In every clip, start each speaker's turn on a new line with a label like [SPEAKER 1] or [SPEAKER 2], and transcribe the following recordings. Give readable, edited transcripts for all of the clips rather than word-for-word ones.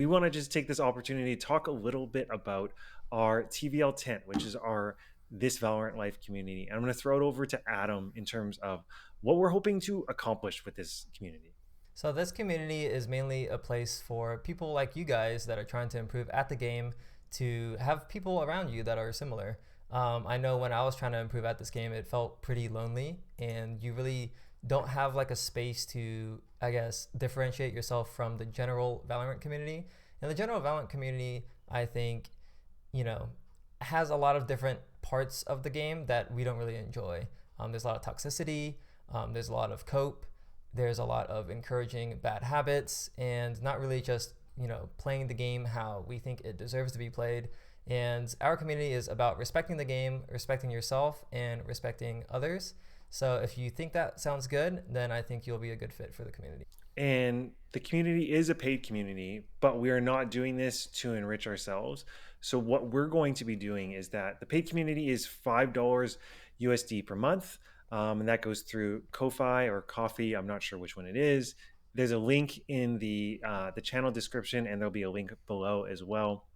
[SPEAKER 1] We want to just take this opportunity to talk a little bit about our TVL Tent, which is our This Valorant Life community. And I'm going to throw it over to Adam in terms of what we're hoping to accomplish with this community.
[SPEAKER 2] So this community is mainly a place for people like you guys that are trying to improve at the game to have people around you that are similar. I know when I was trying to improve at this game, it felt pretty lonely, and you really don't have like a space to, I guess, differentiate yourself from the general Valorant community. And the general Valorant community, I think, you know, has a lot of different parts of the game that we don't really enjoy. There's a lot of toxicity. There's a lot of cope. There's a lot of encouraging bad habits and not really just, playing the game how we think it deserves to be played. And our community is about respecting the game, respecting yourself, and respecting others. So if you think that sounds good, then I think you'll be a good fit for the community.
[SPEAKER 1] And the community is a paid community, but we are not doing this to enrich ourselves. So what we're going to be doing is that the paid community is $5 USD per month. And that goes through Ko-Fi or Coffee. I'm not sure which one it is. There's a link in the channel description, and there'll be a link below as well.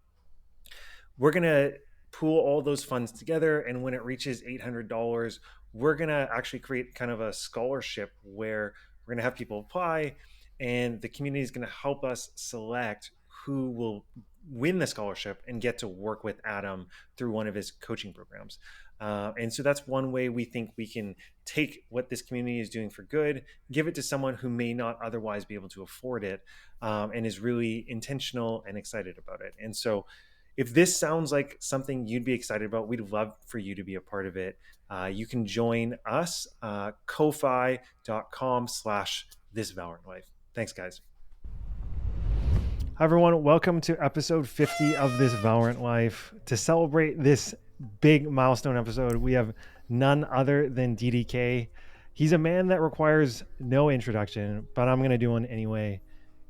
[SPEAKER 1] We're going to pool all those funds together, and when it reaches $800, we're going to actually create kind of a scholarship where we're going to have people apply, and the community is going to help us select who will win the scholarship and get to work with Adam through one of his coaching programs. And so that's one way we think we can take what this community is doing for good, give it to someone who may not otherwise be able to afford it, and is really intentional and excited about it. And so if this sounds like something you'd be excited about, we'd love for you to be a part of it. You can join us, kofi.com/thisvalorantlife. Thanks, guys. Hi, everyone. Welcome to episode 50 of This Valorant Life. To celebrate this big milestone episode, we have none other than DDK. He's a man that requires no introduction, but I'm going to do one anyway.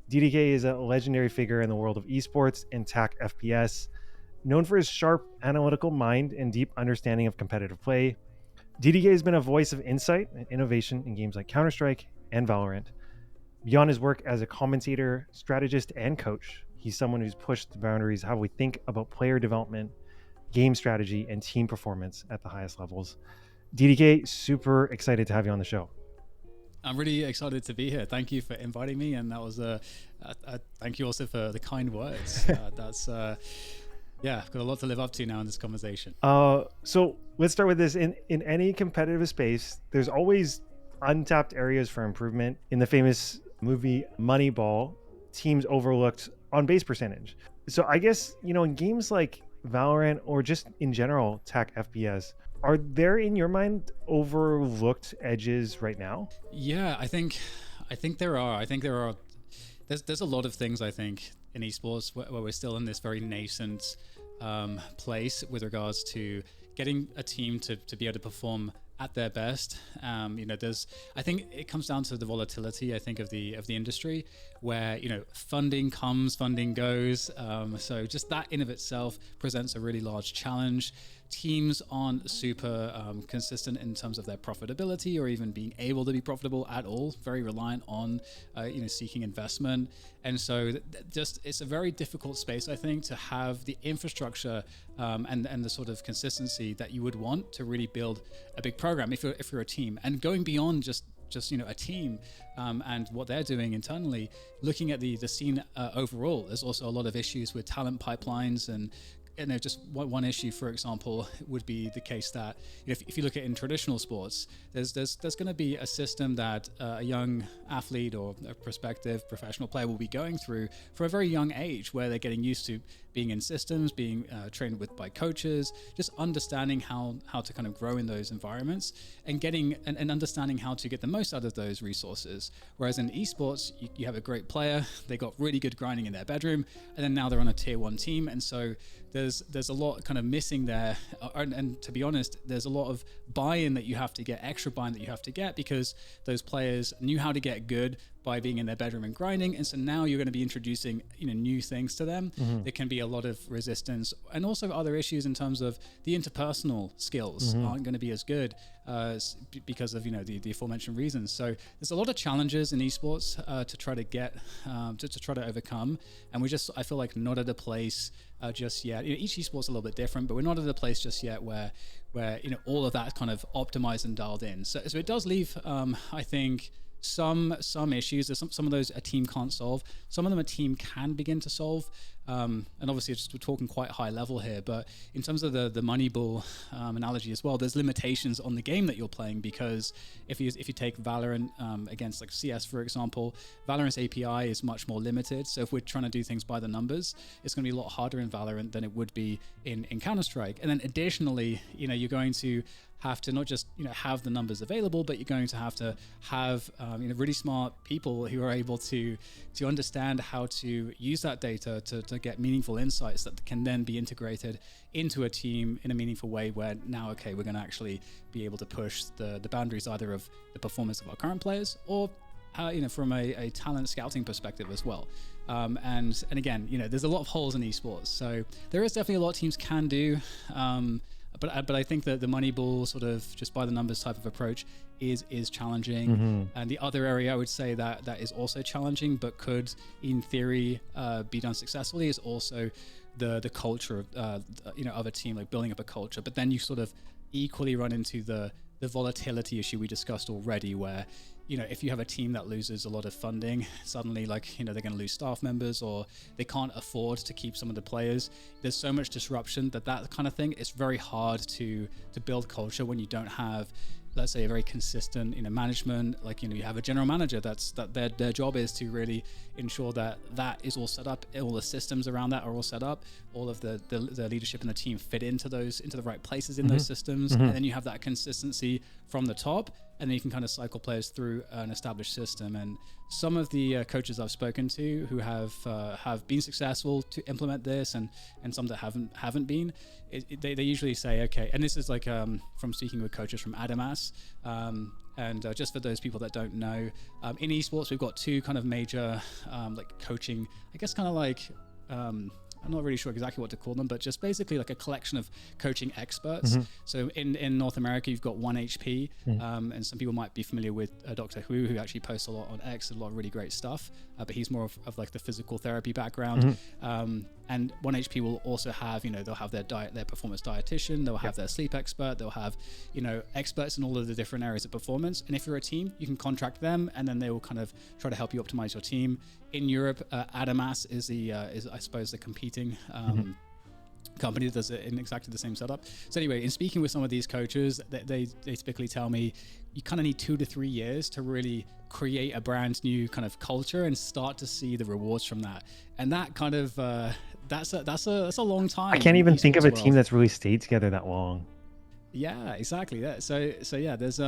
[SPEAKER 1] DDK is a legendary figure in the world of esports and TAC FPS. Known for his sharp analytical mind and deep understanding of competitive play, DDK has been a voice of insight and innovation in games like Counter-Strike and Valorant. Beyond his work as a commentator, strategist, and coach, he's someone who's pushed the boundaries of how we think about player development, game strategy, and team performance at the highest levels. DDK, super excited to have you on the show.
[SPEAKER 3] I'm really excited to be here. Thank you for inviting me, and that was thank you also for the kind words. That's I've got a lot to live up to now in this conversation.
[SPEAKER 1] So let's start with this. In any competitive space, there's always untapped areas for improvement. In the famous movie Moneyball, teams overlooked on base percentage. So I guess, in games like Valorant or just in general TAC FPS, are there in your mind overlooked edges right now?
[SPEAKER 3] Yeah, I think there are. There's a lot of things, I think, in esports where we're still in this very nascent place with regards to getting a team to be able to perform at their best. I think it comes down to the volatility, I think, of the industry, where funding comes, funding goes. So just that in of itself presents a really large challenge. Teams aren't super consistent in terms of their profitability or even being able to be profitable at all. Very reliant on seeking investment, and so it's a very difficult space, I think, to have the infrastructure and the sort of consistency that you would want to really build a big program if you're a team. And going beyond just a team and what they're doing internally, looking at the scene overall, there's also a lot of issues with talent pipelines. And just one issue, for example, would be the case that if you look at in traditional sports, there's going to be a system that a young athlete or a prospective professional player will be going through for a very young age, where they're getting used to being in systems, being trained by coaches, just understanding how to kind of grow in those environments and getting and understanding how to get the most out of those resources. Whereas in esports, you have a great player, they got really good grinding in their bedroom, and then now they're on a tier 1 team, and so there's a lot kind of missing there, and to be honest, there's a lot of buy-in that you have to get, extra buy-in that you have to get, because those players knew how to get good by being in their bedroom and grinding. And so now you're going to be introducing, new things to them. There can be a lot of resistance, and also other issues in terms of the interpersonal skills aren't going to be as good because of, the aforementioned reasons. So there's a lot of challenges in esports to try to get, to try to overcome. And I feel like not at a place just yet. Each esport's a little bit different, but we're not at a place just yet where all of that is kind of optimized and dialed in. So it does leave, I think, some issues. There's some of those a team can't solve. Some of them a team can begin to solve. And obviously we're talking quite high level here, but in terms of the Moneyball analogy as well, there's limitations on the game that you're playing, because if you take Valorant against like CS, for example, Valorant's API is much more limited. So if we're trying to do things by the numbers, it's going to be a lot harder in Valorant than it would be in Counter-Strike. And then additionally, you're going to have to not just have the numbers available, but you're going to have really smart people who are able to understand how to use that data to get meaningful insights that can then be integrated into a team in a meaningful way, where now, okay, we're going to actually be able to push the boundaries either of the performance of our current players or from a talent scouting perspective as well. And again, there's a lot of holes in esports, so there is definitely a lot teams can do. But I think that the Moneyball sort of just by the numbers type of approach is challenging. And the other area I would say that is also challenging, but could in theory be done successfully, is also the culture of a team, like building up a culture. But then you sort of equally run into the volatility issue we discussed already, where if you have a team that loses a lot of funding, suddenly they're going to lose staff members, or they can't afford to keep some of the players. There's so much disruption that kind of thing, it's very hard to build culture when you don't have, let's say, a very consistent management. Like you have a general manager that their job is to really ensure that is all set up, all the systems around that are all set up, all of the leadership in the team fit into the right places in those systems, and then you have that consistency from the top, and then you can kind of cycle players through an established system. And some of the coaches I've spoken to who have been successful to implement this, and some that haven't been, they usually say, okay, and this is like from speaking with coaches from Adamas, and just for those people that don't know, in esports we've got two kind of major like coaching, I guess, kind of like I'm not really sure exactly what to call them, but just basically like a collection of coaching experts. So in North America, you've got 1HP, and some people might be familiar with Dr. Who actually posts a lot on X, a lot of really great stuff, but he's more of like the physical therapy background. And 1HP will also have, they'll have their performance dietitian, they'll have their sleep expert, they'll have, experts in all of the different areas of performance. And if you're a team, you can contract them, and then they will kind of try to help you optimize your team. In Europe, Adamas is I suppose the competing company that does it in exactly the same setup. So anyway, in speaking with some of these coaches, they typically tell me you kind of need 2 to 3 years to really create a brand new kind of culture and start to see the rewards from that. And that kind of that's a long time.
[SPEAKER 1] I can't even think of a team that's really stayed together that long.
[SPEAKER 3] Yeah, exactly. Yeah. So yeah, there's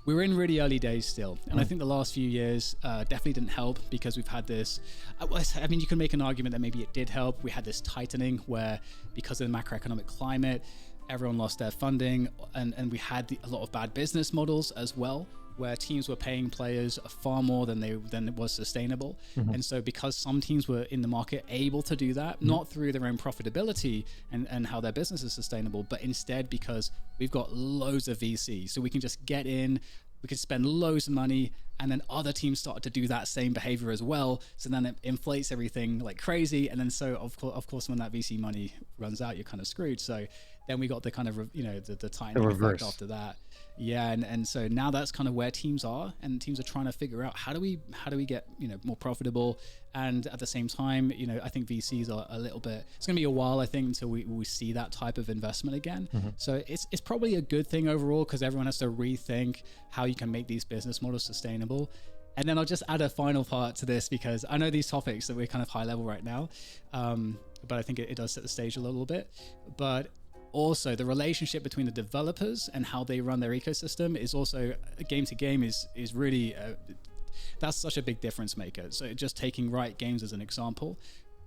[SPEAKER 3] we're in really early days still, and I think the last few years definitely didn't help, because we've had this, I mean, you can make an argument that maybe it did help. We had this tightening where, because of the macroeconomic climate, everyone lost their funding, and we had a lot of bad business models as well, where teams were paying players far more than it was sustainable. And so because some teams were in the market able to do that, not through their own profitability and how their business is sustainable, but instead because we've got loads of VC, so we can just get in, we can spend loads of money, and then other teams start to do that same behavior as well. So then it inflates everything like crazy. And then so of course when that VC money runs out, you're kind of screwed. So then we got the kind of, the tightening effect after that. Yeah, and so now that's kind of where teams are, and teams are trying to figure out how do we get more profitable, and at the same time, I think VCs are a little bit. It's going to be a while, I think, until we see that type of investment again. So it's probably a good thing overall, because everyone has to rethink how you can make these business models sustainable. And then I'll just add a final part to this, because I know these topics that we're kind of high level right now, but I think it does set the stage a little bit. But also the relationship between the developers and how they run their ecosystem is also, game to game is really that's such a big difference maker. So just taking Riot Games as an example,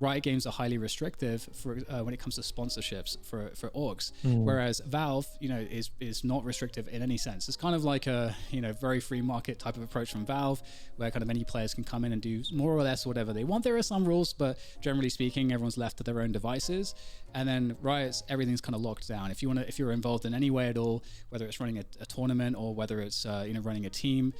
[SPEAKER 3] Riot Games are highly restrictive for when it comes to sponsorships for orgs, whereas Valve, is not restrictive in any sense. It's kind of like a very free market type of approach from Valve, where kind of any players can come in and do more or less whatever they want. There are some rules, but generally speaking, everyone's left to their own devices. And then Riot's, everything's kind of locked down. If you're involved in any way at all, whether it's running a tournament or whether it's running a team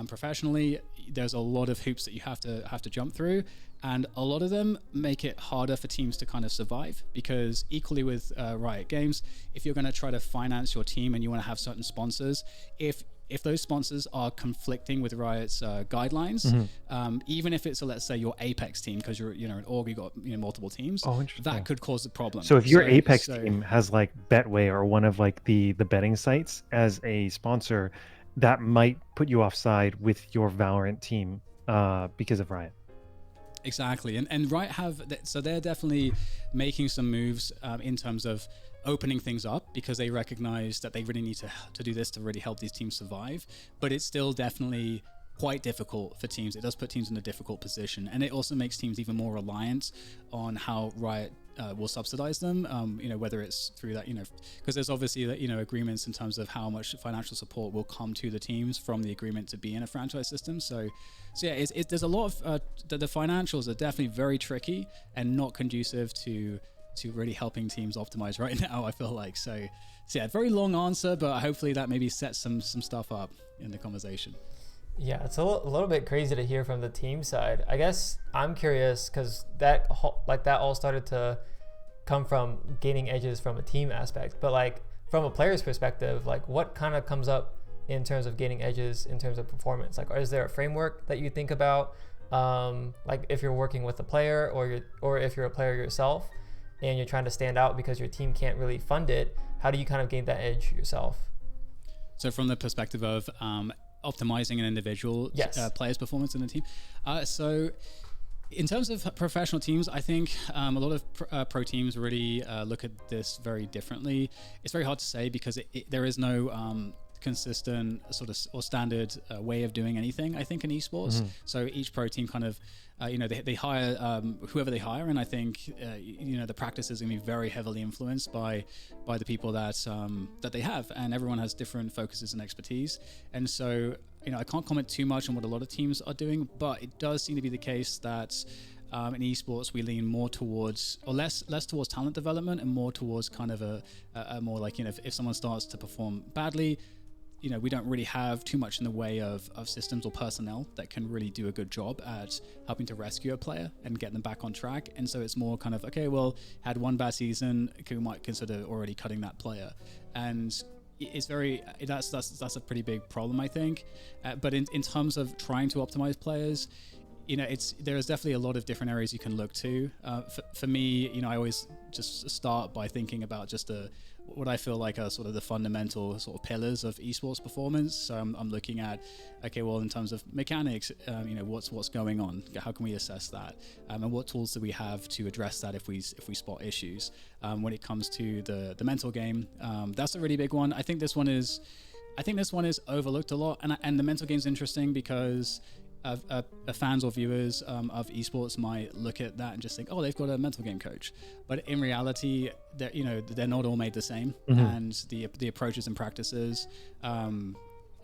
[SPEAKER 3] professionally, there's a lot of hoops that you have to jump through. And a lot of them make it harder for teams to kind of survive, because equally with Riot Games, if you're going to try to finance your team and you want to have certain sponsors, if those sponsors are conflicting with Riot's guidelines, even if it's let's say your Apex team, because you're an org, you got multiple teams, that could cause a problem.
[SPEAKER 1] So if your Apex team has like Betway or one of like the betting sites as a sponsor, that might put you offside with your Valorant team because of Riot.
[SPEAKER 3] Exactly, and Riot they're definitely making some moves in terms of opening things up, because they recognize that they really need to do this to really help these teams survive. But it's still definitely quite difficult for teams. It does put teams in a difficult position, and it also makes teams even more reliant on how Riot will subsidize them, whether it's through that, because there's obviously agreements in terms of how much financial support will come to the teams from the agreement to be in a franchise system. So yeah, there's a lot of the financials are definitely very tricky and not conducive to really helping teams optimize right now, I feel like. So yeah, very long answer, but hopefully that maybe sets some stuff up in the conversation.
[SPEAKER 2] Yeah, it's a little bit crazy to hear from the team side. I guess I'm curious, because that all started to come from gaining edges from a team aspect. But like from a player's perspective, like what kind of comes up in terms of gaining edges in terms of performance? Like, is there a framework that you think about? Like if you're working with a player, or if you're a player yourself and you're trying to stand out because your team can't really fund it, how do you kind of gain that edge yourself?
[SPEAKER 3] So from the perspective of optimizing an individual player's performance in the team. So in terms of professional teams, I think a lot of pro teams really look at this very differently. It's very hard to say, because there is no consistent sort of or standard way of doing anything, I think, in esports. So each pro team kind of they hire whoever they hire, and I think the practice is going to be very heavily influenced by the people that they have, and everyone has different focuses and expertise. And so I can't comment too much on what a lot of teams are doing, but it does seem to be the case that in esports we lean more towards, or less towards talent development, and more towards kind of a more like, if someone starts to perform badly, we don't really have too much in the way of systems or personnel that can really do a good job at helping to rescue a player and get them back on track. And so it's more kind of, okay, well, had one bad season, we might consider already cutting that player. And it's that's a pretty big problem, I think. But in terms of trying to optimize players, there is definitely a lot of different areas you can look to. For me, I always just start by thinking about just what I feel like are sort of the fundamental sort of pillars of esports performance. So I'm looking at, okay, well, in terms of mechanics, what's going on? How can we assess that? And what tools do we have to address that if we spot issues? When it comes to the mental game, that's a really big one. I think this one is overlooked a lot, and the mental game is interesting because fans or viewers of esports might look at that and just think, oh, they've got a mental game coach. But in reality, they're not all made the same, and the approaches and practices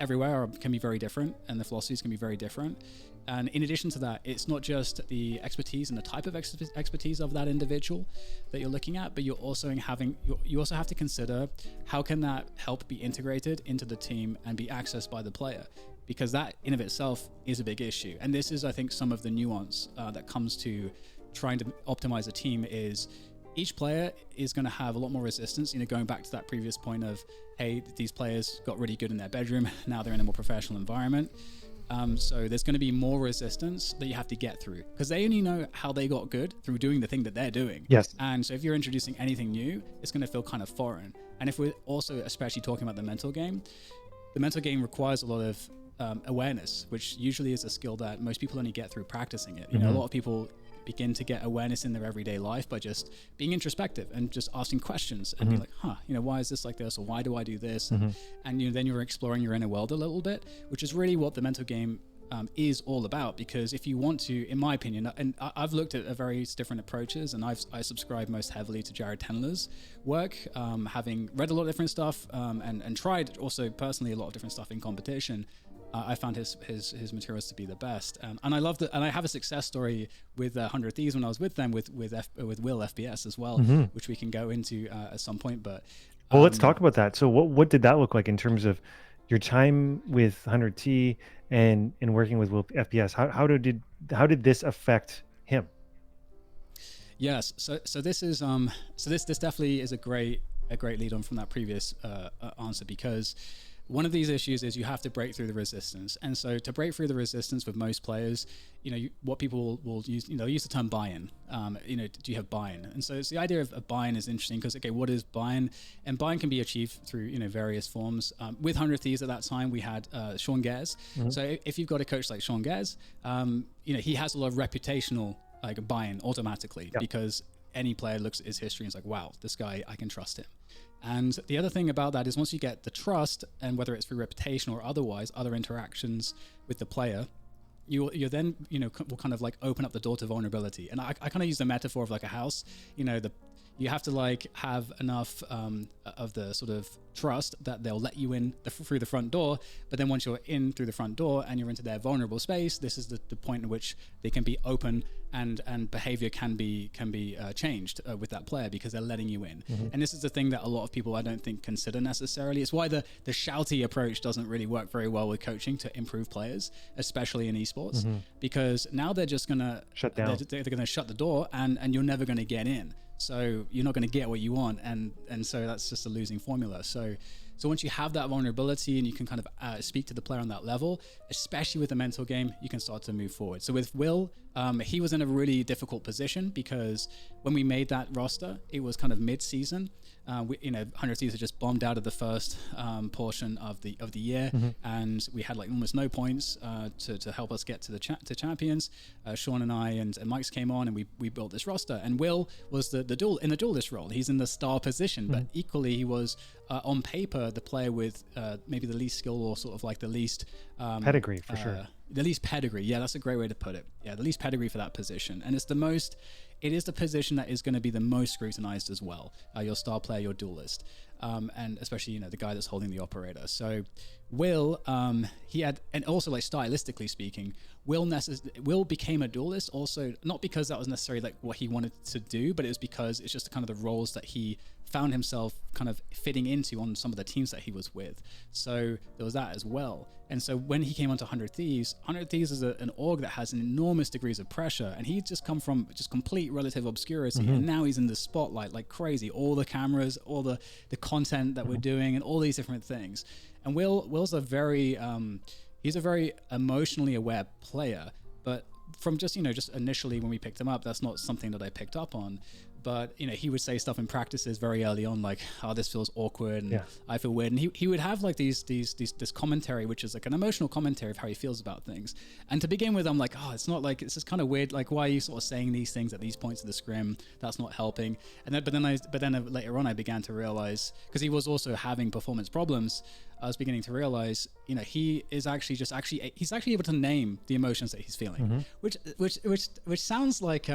[SPEAKER 3] everywhere can be very different, and the philosophies can be very different. And in addition to that, it's not just the expertise and the type of expertise of that individual that you're looking at, but you also have to consider how can that help be integrated into the team and be accessed by the player, because that in of itself is a big issue. And this is, I think, some of the nuance that comes to trying to optimize a team is each player is going to have a lot more resistance, going back to that previous point of, hey, these players got really good in their bedroom, now they're in a more professional environment. So there's going to be more resistance that you have to get through, because they only know how they got good through doing the thing that they're doing.
[SPEAKER 1] Yes.
[SPEAKER 3] And so if you're introducing anything new, it's going to feel kind of foreign. And if we're also especially talking about the mental game requires a lot of awareness, which usually is a skill that most people only get through practicing it. A lot of people begin to get awareness in their everyday life by just being introspective and just asking questions and be like, why is this like this, or why do I do this? And then you're exploring your inner world a little bit, which is really what the mental game is all about. Because if you want to, in my opinion, and I've looked at various different approaches, and I subscribe most heavily to Jared Tendler's work, having read a lot of different stuff, and tried also personally a lot of different stuff in competition. I found his materials to be the best, and I love that. And I have a success story with 100 Thieves when I was with them with Will FPS as well, which we can go into at some point. But
[SPEAKER 1] well, let's talk about that. So what did that look like in terms of your time with 100T and working with Will FPS? How did this affect him?
[SPEAKER 3] Yes, so this is this definitely is a great lead on from that previous answer, because one of these issues is you have to break through the resistance. And so to break through the resistance with most players, what people will use, use the term buy-in. Do you have buy-in? And so it's the idea of a buy-in is interesting because, okay, what is buy-in? And buy-in can be achieved through, various forms. With 100 Thieves at that time, we had Sean Gares. So if you've got a coach like Sean Gares, he has a lot of reputational buy-in automatically, because any player looks at his history and is like, wow, this guy, I can trust him. And the other thing about that is once you get the trust, and whether it's through reputation or otherwise, other interactions with the player, you then, will kind of open up the door to vulnerability. And I kind of use the metaphor of a house, you have to have enough of the sort of trust that they'll let you in through the front door. But then once you're in through the front door and you're into their vulnerable space, this is the point in which they can be open and behavior can be changed with that player because they're letting you in. And this is the thing that a lot of people I don't think consider necessarily. It's why the shouty approach doesn't really work very well with coaching to improve players, especially in esports, because now they're just gonna shut down. They're gonna shut the door and you're never gonna get in. So you're not going to get what you want, and so that's just a losing formula. So once you have that vulnerability and you can kind of speak to the player on that level, especially with the mental game, you can start to move forward. So with Will, he was in a really difficult position because when we made that roster, it was kind of mid-season. 100 Thieves had just bombed out of the first portion of the year, and we had almost no points to help us get to the champions. Sean and I and Mike's came on, and we built this roster. And Will was the duelist role. He's in the star position, but equally he was on paper the player with maybe the least skill, or sort of the least
[SPEAKER 1] pedigree for sure.
[SPEAKER 3] The least pedigree. Yeah, that's a great way to put it. Yeah, the least pedigree for that position. And it is the position that is going to be the most scrutinized as well. Your star player, your duelist. And especially, the guy that's holding the operator. So Will, he had, and also stylistically speaking, Will became a duelist also, not because that was necessarily what he wanted to do, but it was because it's just kind of the roles that he found himself kind of fitting into on some of the teams that he was with. So there was that as well. And so when he came onto 100 Thieves is an org that has enormous degrees of pressure, and he'd just come from just complete relative obscurity, and now he's in the spotlight like crazy. All the cameras, all the content that we're doing, and all these different things. And Will's a very he's a very emotionally aware player, but from just initially when we picked him up, that's not something that I picked up on. But he would say stuff in practices very early on, like, "Oh, this feels awkward," and "I feel weird." And he would have this commentary, which is an emotional commentary of how he feels about things. And to begin with, I'm like, "Oh, it's not it's just kind of weird. Why are you sort of saying these things at these points of the scrim? That's not helping." And then, later on, I began to realize, because he was also having performance problems, I was beginning to realize, he is he's actually able to name the emotions that he's feeling, which sounds like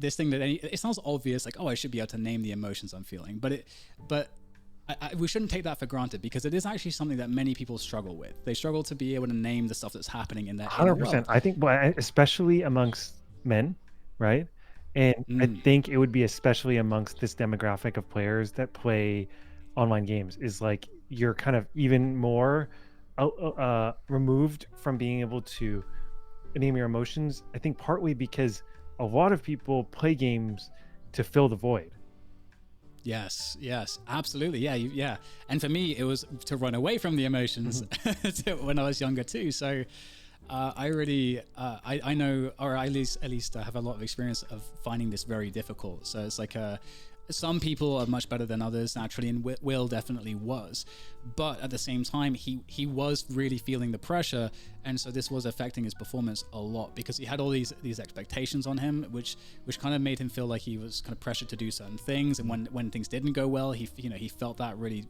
[SPEAKER 3] this thing that it sounds obvious, I should be able to name the emotions I'm feeling, but we shouldn't take that for granted, because it is actually something that many people struggle with. They struggle to be able to name the stuff that's happening in their
[SPEAKER 1] 100%. I think, especially amongst men, right? And I think it would be especially amongst this demographic of players that play online games, is you're kind of even more removed from being able to name your emotions. I think partly because a lot of people play games to fill the void.
[SPEAKER 3] Yes, absolutely. Yeah. And for me, it was to run away from the emotions when I was younger too. So I really, I know, or at least I have a lot of experience of finding this very difficult. So it's some people are much better than others naturally, and Will definitely was. But at the same time, he was really feeling the pressure, and so this was affecting his performance a lot because he had all these expectations on him, which kind of made him feel like he was kind of pressured to do certain things. And when things didn't go well, he felt that really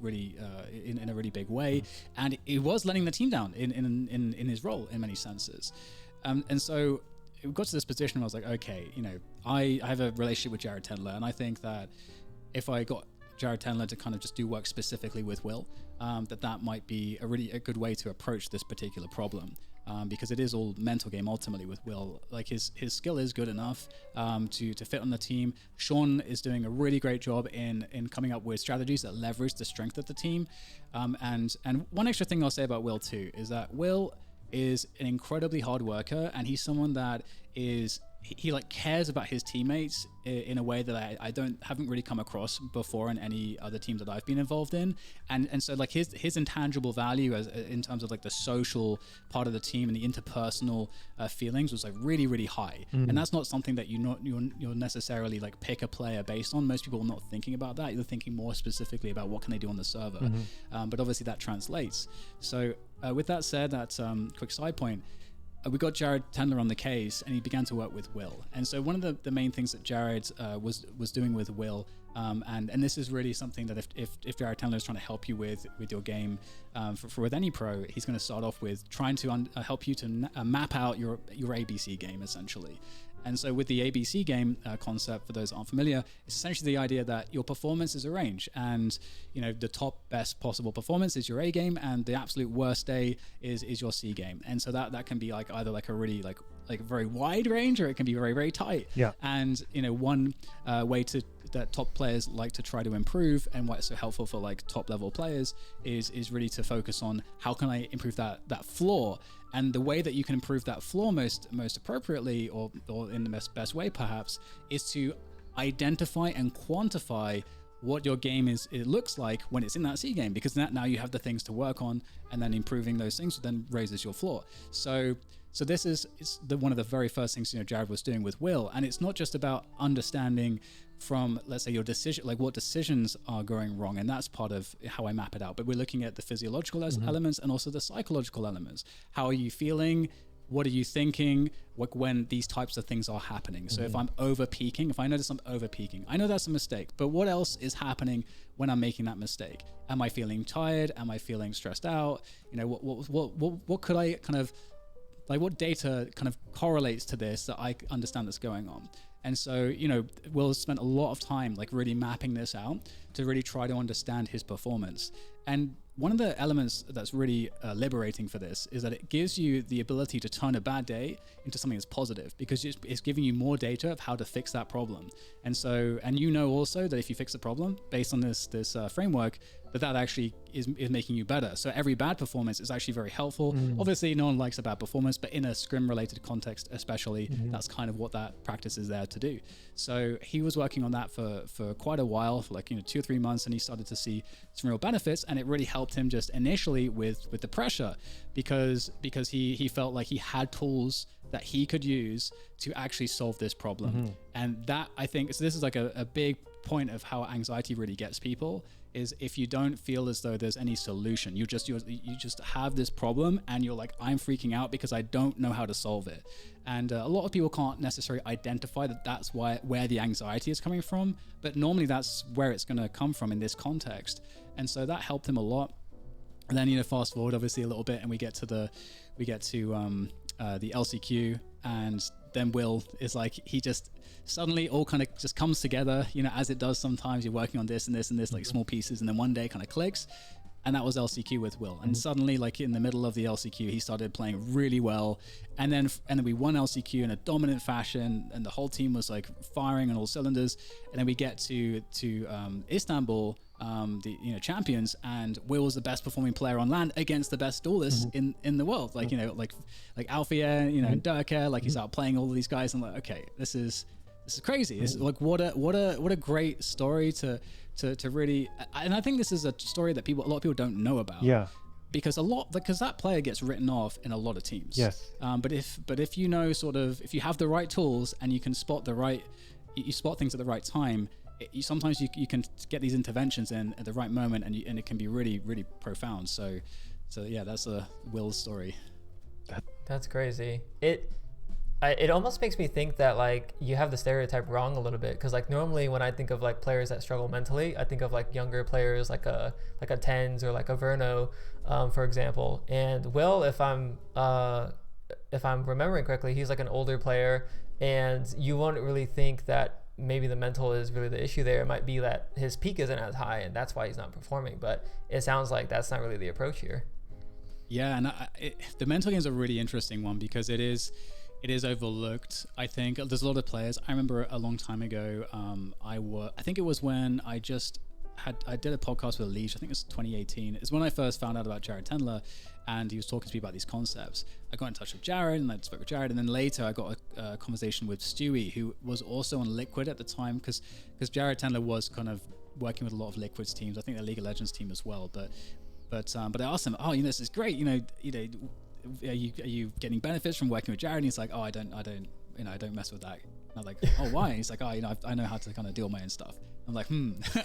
[SPEAKER 3] in a really big way, and it was letting the team down in his role in many senses. And so it got to this position where I was like, okay, I have a relationship with Jared Tendler, and I think that if I got Jared Tendler to kind of just do work specifically with Will, that might be a good way to approach this particular problem, because it is all mental game ultimately with Will. Like his skill is good enough to fit on the team. Sean is doing a really great job in coming up with strategies that leverage the strength of the team. And one extra thing I'll say about Will too is that Will is an incredibly hard worker, and he's someone that he like cares about his teammates in a way that I haven't really come across before in any other teams that I've been involved in, and so like his intangible value in terms of like the social part of the team and the interpersonal feelings was like really, really high. And that's not something that you'll necessarily like pick a player based on. Most people are not thinking about that. You're thinking more specifically about what can they do on the server. But obviously that translates. So with that said, that quick side point, we got Jared Tendler on the case, and he began to work with Will. And so one of the main things that Jared was doing with Will, and this is really something that if Jared Tendler is trying to help you with your game, for with any pro, he's going to start off with trying to help you to map out your ABC game essentially. And so with the ABC game concept, for those that aren't familiar, it's essentially the idea that your performance is a range, and the top best possible performance is your A game, and the absolute worst day is your C game. And so that can be like either like a really like very wide range, or it can be very, very tight. Yeah. And one way that top players like to try to improve, and why it's so helpful for like top level players is really to focus on how can I improve that floor. And the way that you can improve that floor most appropriately, or in the best way perhaps, is to identify and quantify what your game it looks like when it's in that C game, because now you have the things to work on, and then improving those things then raises your floor. So this is one of the very first things Jared was doing with Will, and it's not just about understanding from, let's say, your decision, like what decisions are going wrong, and that's part of how I map it out. But we're looking at the physiological elements and also the psychological elements. How are you feeling? What are you thinking when these types of things are happening? So if I'm over peaking, if I notice I'm over peaking, I know that's a mistake, but what else is happening when I'm making that mistake? Am I feeling tired? Am I feeling stressed out? What could I kind of, like, what data kind of correlates to this that I understand that's going on? And so, Will spent a lot of time like really mapping this out to really try to understand his performance. And one of the elements that's really liberating for this is that it gives you the ability to turn a bad day into something that's positive, because it's giving you more data of how to fix that problem. And so, and also that if you fix the problem based on this framework, that actually is making you better. So every bad performance is actually very helpful. Obviously, no one likes a bad performance, but in a scrim-related context especially, that's kind of what that practice is there to do. So he was working on that for quite a while, for like 2 or 3 months, and he started to see some real benefits, and it really helped him just initially with the pressure, because he felt like he had tools that he could use to actually solve this problem. And that, I think, so this is like a big point of how anxiety really gets people, is if you don't feel as though there's any solution, you just have this problem and you're like, I'm freaking out because I don't know how to solve it. And a lot of people can't necessarily identify that's where the anxiety is coming from, but normally that's where it's going to come from in this context. And so that helped him a lot. And then fast forward obviously a little bit, and we get to the LCQ, and then Will is like, he just suddenly all kind of just comes together, as it does sometimes. You're working on this and this and this, like small pieces, and then one day kind of clicks, and that was LCQ with Will. And suddenly, like in the middle of the LCQ, he started playing really well, and then we won LCQ in a dominant fashion, and the whole team was like firing on all cylinders. And then we get to Istanbul, the champions, and Will was the best performing player on LAN against the best duelists in the world. Like like Alfia, and Durka, like he's out playing all of these guys, and like, okay, this is crazy. It's like what a great story to really, and I think this is a story that a lot of people don't know about. Yeah. Because that player gets written off in a lot of teams. Yes. But if if you have the right tools and you can spot things at the right time, sometimes you can get these interventions in at the right moment, and it can be really, really profound. So yeah, that's a Will's story.
[SPEAKER 2] That's crazy. It almost makes me think that like you have the stereotype wrong a little bit, because like normally when I think of like players that struggle mentally, I think of like younger players like a Tens or like a Verno, for example. And Will, if I'm remembering correctly, he's like an older player, and you won't really think that maybe the mental is really the issue there. It might be that his peak isn't as high and that's why he's not performing, but it sounds like that's not really the approach here.
[SPEAKER 3] Yeah, and the mental game is a really interesting one because it is overlooked. I think there's a lot of players. I remember a long time ago, I think it was when I did a podcast with Liege. I think it was 2018. It's when I first found out about Jared Tendler, and he was talking to me about these concepts. I got in touch with Jared, and I spoke with Jared, and then later I got a conversation with Stewie, who was also on Liquid at the time, because Jared Tendler was kind of working with a lot of Liquid's teams. I think the League of Legends team as well, but I asked him, this is great. Are you getting benefits from working with Jared? And he's like, I don't mess with that. And I'm like, oh, why? And he's like, I know how to kind of deal my own stuff. I'm like,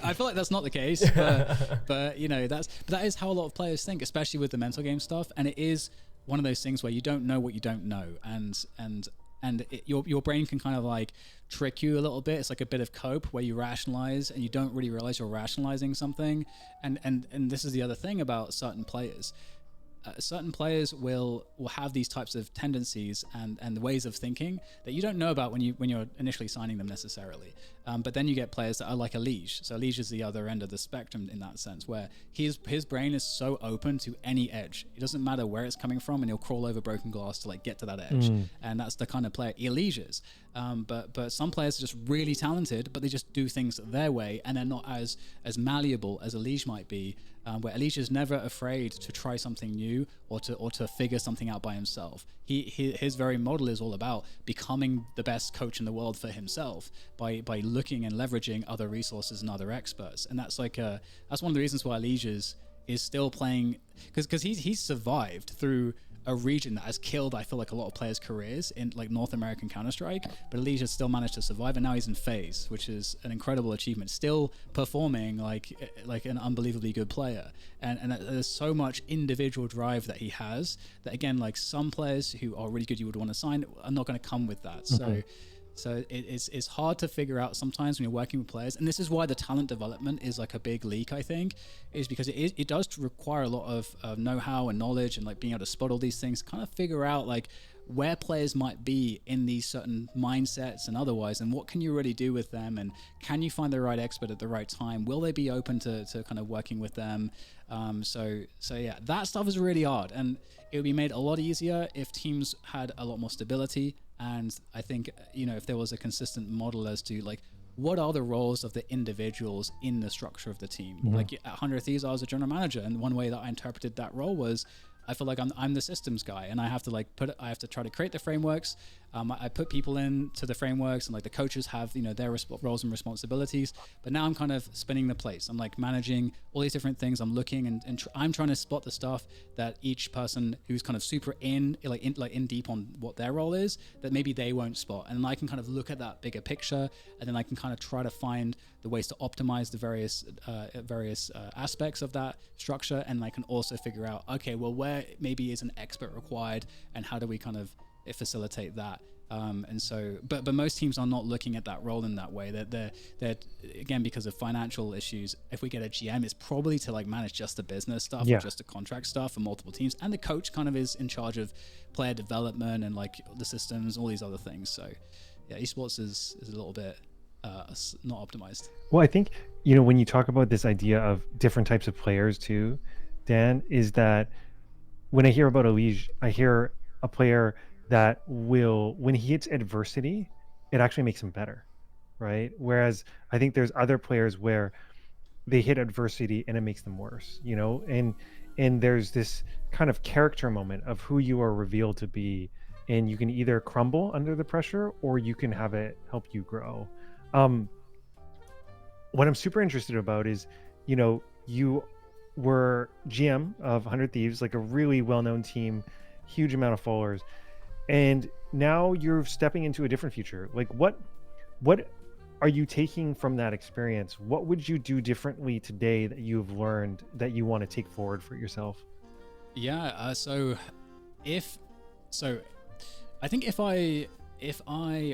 [SPEAKER 3] I feel like that's not the case, but that is how a lot of players think, especially with the mental game stuff. And it is one of those things where you don't know what you don't know, and your brain can kind of like trick you a little bit. It's like a bit of cope where you rationalize and you don't really realize you're rationalizing something. And this is the other thing about certain players. Certain players will have these types of tendencies and ways of thinking that you don't know about when you're initially signing them necessarily. But then you get players that are like a Liege. So Liege is the other end of the spectrum in that sense, where his brain is so open to any edge. It doesn't matter where it's coming from, and he'll crawl over broken glass to like get to that edge. And that's the kind of player Liege is. But some players are just really talented, but they just do things their way, and they're not as malleable as a Liege might be. Where Alicia is never afraid to try something new or to figure something out by himself. His very model is all about becoming the best coach in the world for himself by looking and leveraging other resources and other experts. And that's that's one of the reasons why Alicia is still playing, because he's survived through a region that has killed, I feel like, a lot of players' careers in like North American Counter-Strike, but Alicia still managed to survive, and now he's in FaZe, which is an incredible achievement, still performing like an unbelievably good player, and there's so much individual drive that he has that, again, like some players who are really good you would want to sign are not going to come with that. So it's hard to figure out sometimes when you're working with players, and this is why the talent development is like a big leak, I think, is because it does require a lot of know-how and knowledge, and like being able to spot all these things, kind of figure out like where players might be in these certain mindsets and otherwise, and what can you really do with them, and can you find the right expert at the right time? Will they be open to kind of working with them? So yeah, that stuff is really hard, and it would be made a lot easier if teams had a lot more stability. And I think, if there was a consistent model as to like what are the roles of the individuals in the structure of the team. Like at 100 Thieves, I was a general manager, and one way that I interpreted that role was I feel like I'm the systems guy, and I have to try to create the frameworks. I put people into the frameworks, and like the coaches have their roles and responsibilities. But now I'm kind of spinning the plates. I'm like managing all these different things. I'm looking and I'm trying to spot the stuff that each person who's kind of super in deep on what their role is, that maybe they won't spot. And I can kind of look at that bigger picture, and then I can kind of try to find the ways to optimize the various aspects of that structure. And I can also figure out, okay, well, where maybe is an expert required, and how do we kind of facilitate that. And so, but most teams are not looking at that role in that way. They're again, because of financial issues. If we get a GM, it's probably to like manage just the business stuff, or just the contract stuff for multiple teams, and the coach kind of is in charge of player development and like the systems, all these other things. So yeah, esports is a little bit not optimized.
[SPEAKER 1] Well, I think when you talk about this idea of different types of players too, Dan, is that when I hear about Elige, I hear a player that will, when he hits adversity, it actually makes him better, right? Whereas I think there's other players where they hit adversity and it makes them worse, and there's this kind of character moment of who you are revealed to be, and you can either crumble under the pressure or you can have it help you grow. What I'm super interested about is, you were GM of 100 Thieves, like a really well-known team, huge amount of followers, and now you're stepping into a different future. Like what are you taking from that experience? What would you do differently today that you've learned that you want to take forward for yourself?
[SPEAKER 3] Yeah. So I think if I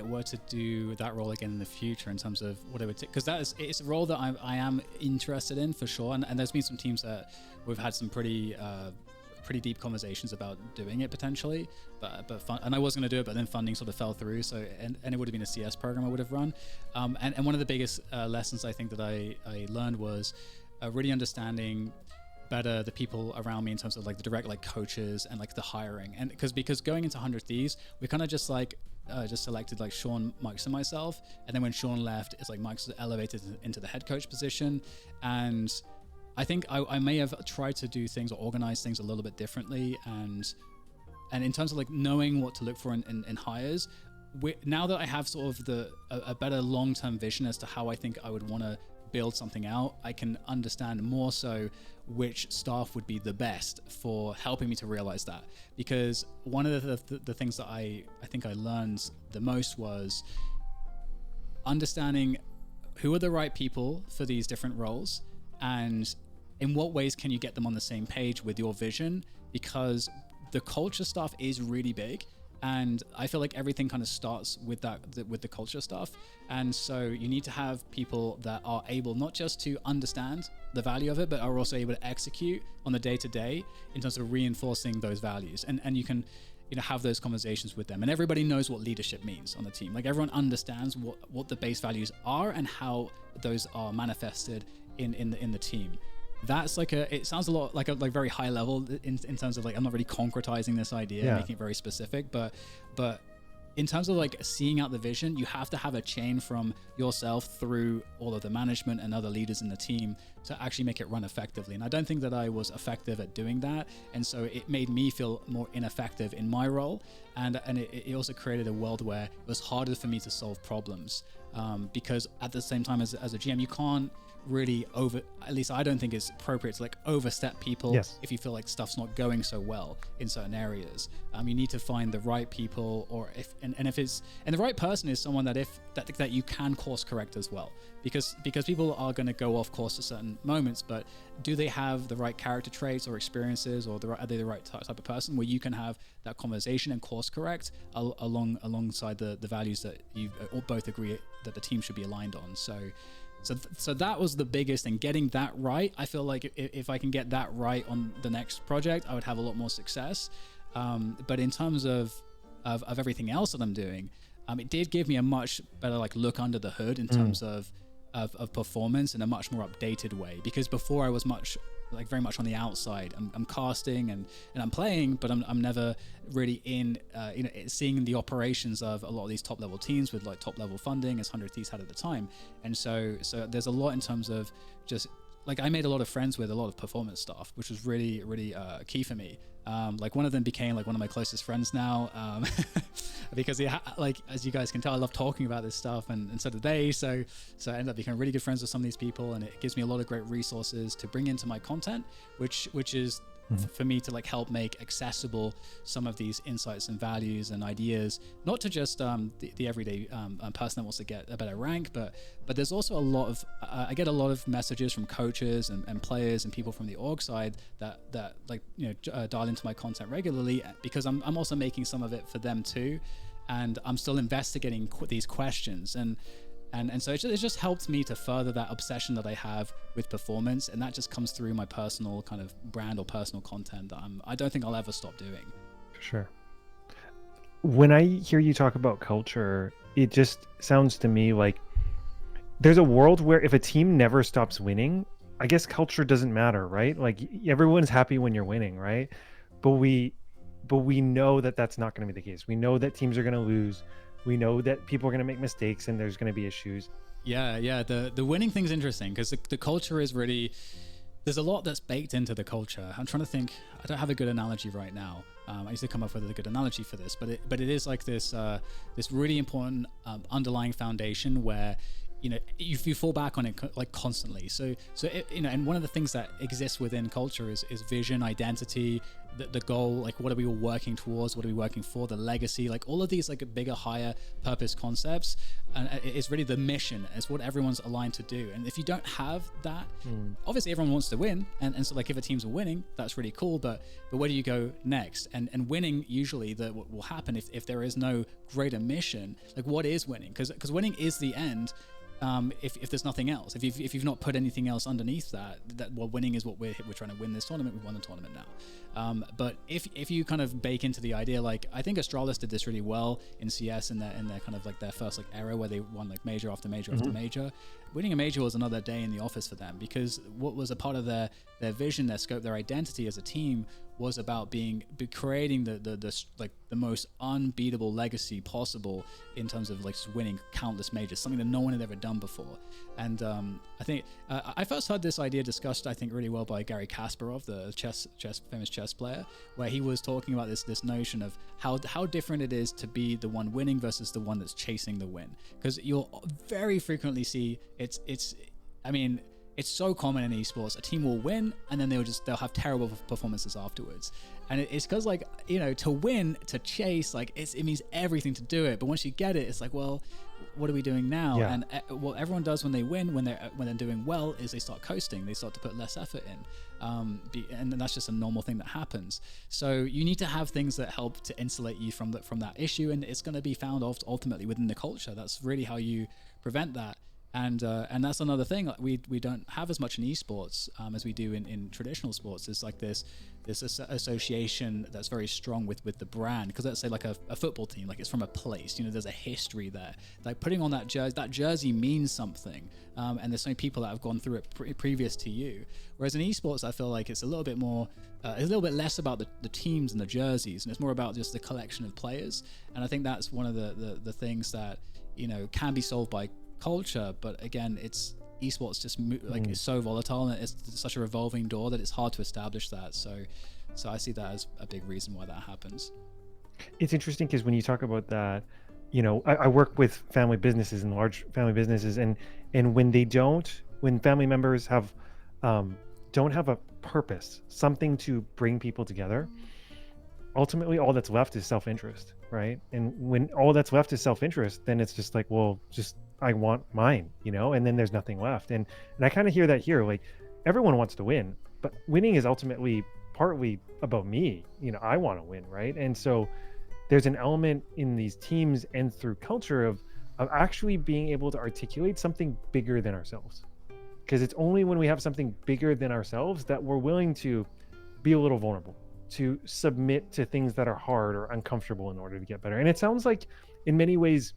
[SPEAKER 3] were to do that role again in the future in terms of what I would take, because it's a role that I am interested in for sure, and there's been some teams that we've had some pretty deep conversations about doing it potentially, but and I was going to do it, but then funding sort of fell through. So and it would have been a CS program I would have run, and one of the biggest lessons I think that I learned was really understanding better the people around me in terms of like the direct like coaches and like the hiring, and because going into 100 Thieves we kind of just selected like Sean, Mike's and myself, and then when Sean left it's like Mike's elevated into the head coach position, and I think I may have tried to do things or organize things a little bit differently, and in terms of like knowing what to look for in hires, now that I have sort of a better long-term vision as to how I think I would want to build something out, I can understand more so which staff would be the best for helping me to realize that. Because one of the things that I think I learned the most was understanding who are the right people for these different roles, and in what ways can you get them on the same page with your vision, because the culture stuff is really big, and I feel like everything kind of starts with the culture stuff. And so you need to have people that are able not just to understand the value of it, but are also able to execute on the day-to-day in terms of reinforcing those values, and you can have those conversations with them, and everybody knows what leadership means on the team. Like everyone understands what the base values are and how those are manifested in the team. That's like it sounds a lot like very high level in terms of like I'm not really concretizing this idea, making it very specific, but in terms of like seeing out the vision, you have to have a chain from yourself through all of the management and other leaders in the team to actually make it run effectively. And I don't think that I was effective at doing that, and so it made me feel more ineffective in my role, and it also created a world where it was harder for me to solve problems, because at the same time as a GM you can't really at least I don't think it's appropriate to like overstep people. If you feel like stuff's not going so well in certain areas, you need to find the right people, or if the right person is someone that you can course correct as well, because people are going to go off course at certain moments, but do they have the right character traits or experiences, or are they the right type of person where you can have that conversation and course correct alongside the values that you both agree that the team should be aligned on. So that was the biggest thing, getting that right. I feel like if I can get that right on the next project, I would have a lot more success. But in terms of everything else that I'm doing, it did give me a much better like look under the hood in terms of performance in a much more updated way. Because before I was very much on the outside. I'm casting and I'm playing, but I'm never really in seeing the operations of a lot of these top level teams with like top level funding, as 100 Thieves had at the time. And so there's a lot in terms of just like I made a lot of friends with a lot of performance staff, which was really key for me. Like one of them became like one of my closest friends now, because like as you guys can tell, I love talking about this stuff, and so do they. So I ended up becoming really good friends with some of these people, and it gives me a lot of great resources to bring into my content, which is for me to like help make accessible some of these insights and values and ideas, not to just the everyday person that wants to get a better rank, but there's also a lot of I get a lot of messages from coaches and players and people from the org side that like dial into my content regularly, because I'm also making some of it for them too, and I'm still investigating these questions, and so it just helped me to further that obsession that I have with performance, and that just comes through my personal kind of brand or personal content that I don't think I'll ever stop doing.
[SPEAKER 1] For sure. When I hear you talk about culture, it just sounds to me like there's a world where if a team never stops winning, I guess culture doesn't matter, right? Like everyone's happy when you're winning, right? But we know that that's not going to be the case. We know that teams are going to lose. We know that people are going to make mistakes and there's going to be issues.
[SPEAKER 3] Yeah. The winning thing's interesting because the culture is really, there's a lot that's baked into the culture. I'm trying to think, I don't have a good analogy right now. I need to come up with a good analogy for this, but it is like this really important underlying foundation where you fall back on it like constantly. So and one of the things that exists within culture is vision, identity, the goal, like what are we all working towards, what are we working for, the legacy, like all of these like bigger, higher purpose concepts, and it's really the mission, it's what everyone's aligned to do. And if you don't have that, obviously everyone wants to win, and so like if a team's winning, that's really cool, but where do you go next? And winning, usually what will happen if there is no greater mission, like what is winning? Because winning is the end. If there's nothing else, if you've not put anything else underneath that well, winning is what we're trying to win this tournament. We've won the tournament now. But if you kind of bake into the idea, like I think Astralis did this really well in CS in their kind of like their first like era where they won like major after major after major. Winning a major was another day in the office for them, because what was a part of their vision, their scope, their identity as a team was about creating the most unbeatable legacy possible in terms of like just winning countless majors, something that no one had ever done before. And I think I first heard this idea discussed, I think, really well by Gary Kasparov, the famous chess player, where he was talking about this notion of how different it is to be the one winning versus the one that's chasing the win. Because you'll very frequently see it's so common in esports, a team will win and then they'll have terrible performances afterwards. And it's because, like, you know, to win, to chase, like it means everything to do it. But once you get it, it's like, well, what are we doing now? Yeah. And what everyone does when they win, when they're doing well, is they start coasting. They start to put less effort in, and that's just a normal thing that happens. So you need to have things that help to insulate you from that issue, and it's going to be found ultimately within the culture. That's really how you prevent that. And that's another thing. Like we don't have as much in esports as we do in traditional sports. There's like this association that's very strong with the brand. Because let's say like a football team, like it's from a place. You know, there's a history there. Like putting on that jersey means something. And there's so many people that have gone through it previous to you. Whereas in esports, I feel like it's a little bit more, it's a little bit less about the teams and the jerseys, and it's more about just the collection of players. And I think that's one of the things that, you know, can be solved by culture. But again, it's esports just it's so volatile, and it's such a revolving door that it's hard to establish that. So I see that as a big reason why that happens.
[SPEAKER 1] It's interesting because when you talk about that, you know, I work with family businesses and large family businesses, and when family members don't have a purpose, something to bring people together, ultimately all that's left is self-interest, right? And when all that's left is self-interest, then it's just like, well, just I want mine, you know, and then there's nothing left. And I kind of hear that here, like everyone wants to win, but winning is ultimately partly about me, you know, I want to win, right? And so there's an element in these teams and through culture of actually being able to articulate something bigger than ourselves. Because it's only when we have something bigger than ourselves that we're willing to be a little vulnerable, to submit to things that are hard or uncomfortable in order to get better. And it sounds like in many ways,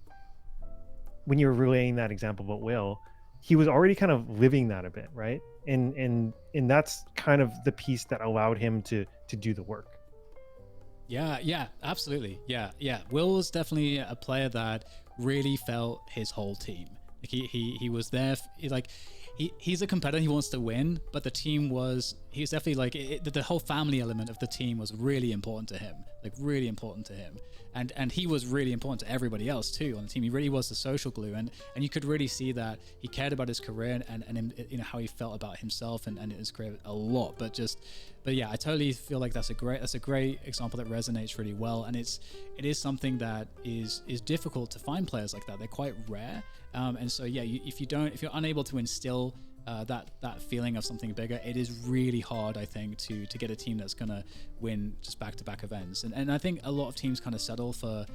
[SPEAKER 1] when you were relaying that example about Will, he was already kind of living that a bit, right? And that's kind of the piece that allowed him to do the work.
[SPEAKER 3] Yeah, absolutely. Yeah. Will was definitely a player that really felt his whole team. Like he was there. He's a competitor. He wants to win, but the team he's definitely like the whole family element of the team was really important to him. Like really important to him, and he was really important to everybody else too on the team. He really was the social glue, and you could really see that he cared about his career and you know how he felt about himself and his career a lot. But yeah, I totally feel like that's a great example that resonates really well, and it is something that is difficult to find players like that. They're quite rare, and so yeah, if you're unable to instill that feeling of something bigger, it is really hard, I think, to get a team that's gonna win just back-to-back events. And I think a lot of teams kind of settle for,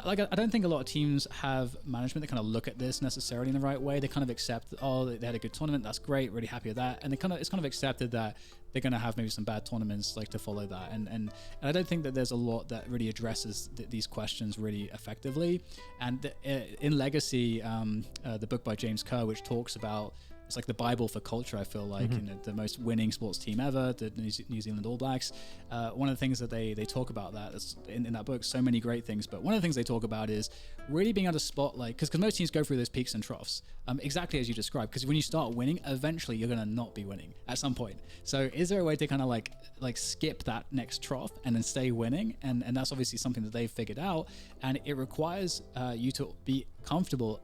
[SPEAKER 3] like, I don't think a lot of teams have management that kind of look at this necessarily in the right way. They kind of accept, oh, they had a good tournament, that's great, really happy with that, and it's kind of accepted that they're going to have maybe some bad tournaments like to follow that, and I don't think that there's a lot that really addresses these questions really effectively. And in Legacy, the book by James Kerr, which talks about, it's like the Bible for culture, I feel like, you know, the most winning sports team ever, the New Zealand All Blacks. One of the things that they talk about that is in that book, so many great things, but one of the things they talk about is really being able to spot, like, because most teams go through those peaks and troughs, exactly as you described, because when you start winning, eventually you're going to not be winning at some point. So is there a way to kind of like skip that next trough and then stay winning? And that's obviously something that they've figured out, and it requires you to be comfortable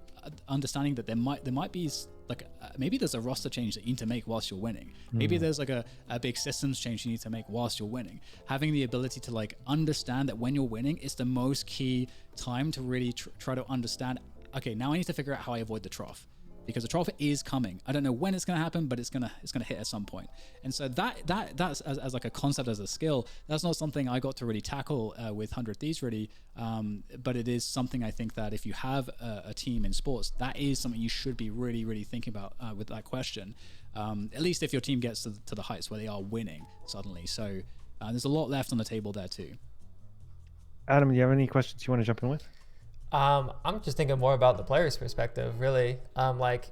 [SPEAKER 3] understanding that there might be maybe there's a roster change that you need to make whilst you're winning. Maybe there's like a big systems change you need to make whilst you're winning. Having the ability to like understand that when you're winning, it's the most key time to really try to understand, okay, now I need to figure out how I avoid the trough, because the trough is coming. I don't know when it's going to happen, but it's going to hit at some point. And so that's as like a concept, as a skill, that's not something I got to really tackle with 100 Thieves really. But it is something I think that if you have a team in sports, that is something you should be really, really thinking about with that question. At least if your team gets to the heights where they are winning suddenly. So there's a lot left on the table there too.
[SPEAKER 1] Adam, do you have any questions you want to jump in with?
[SPEAKER 2] I'm just thinking more about the player's perspective, really. Like,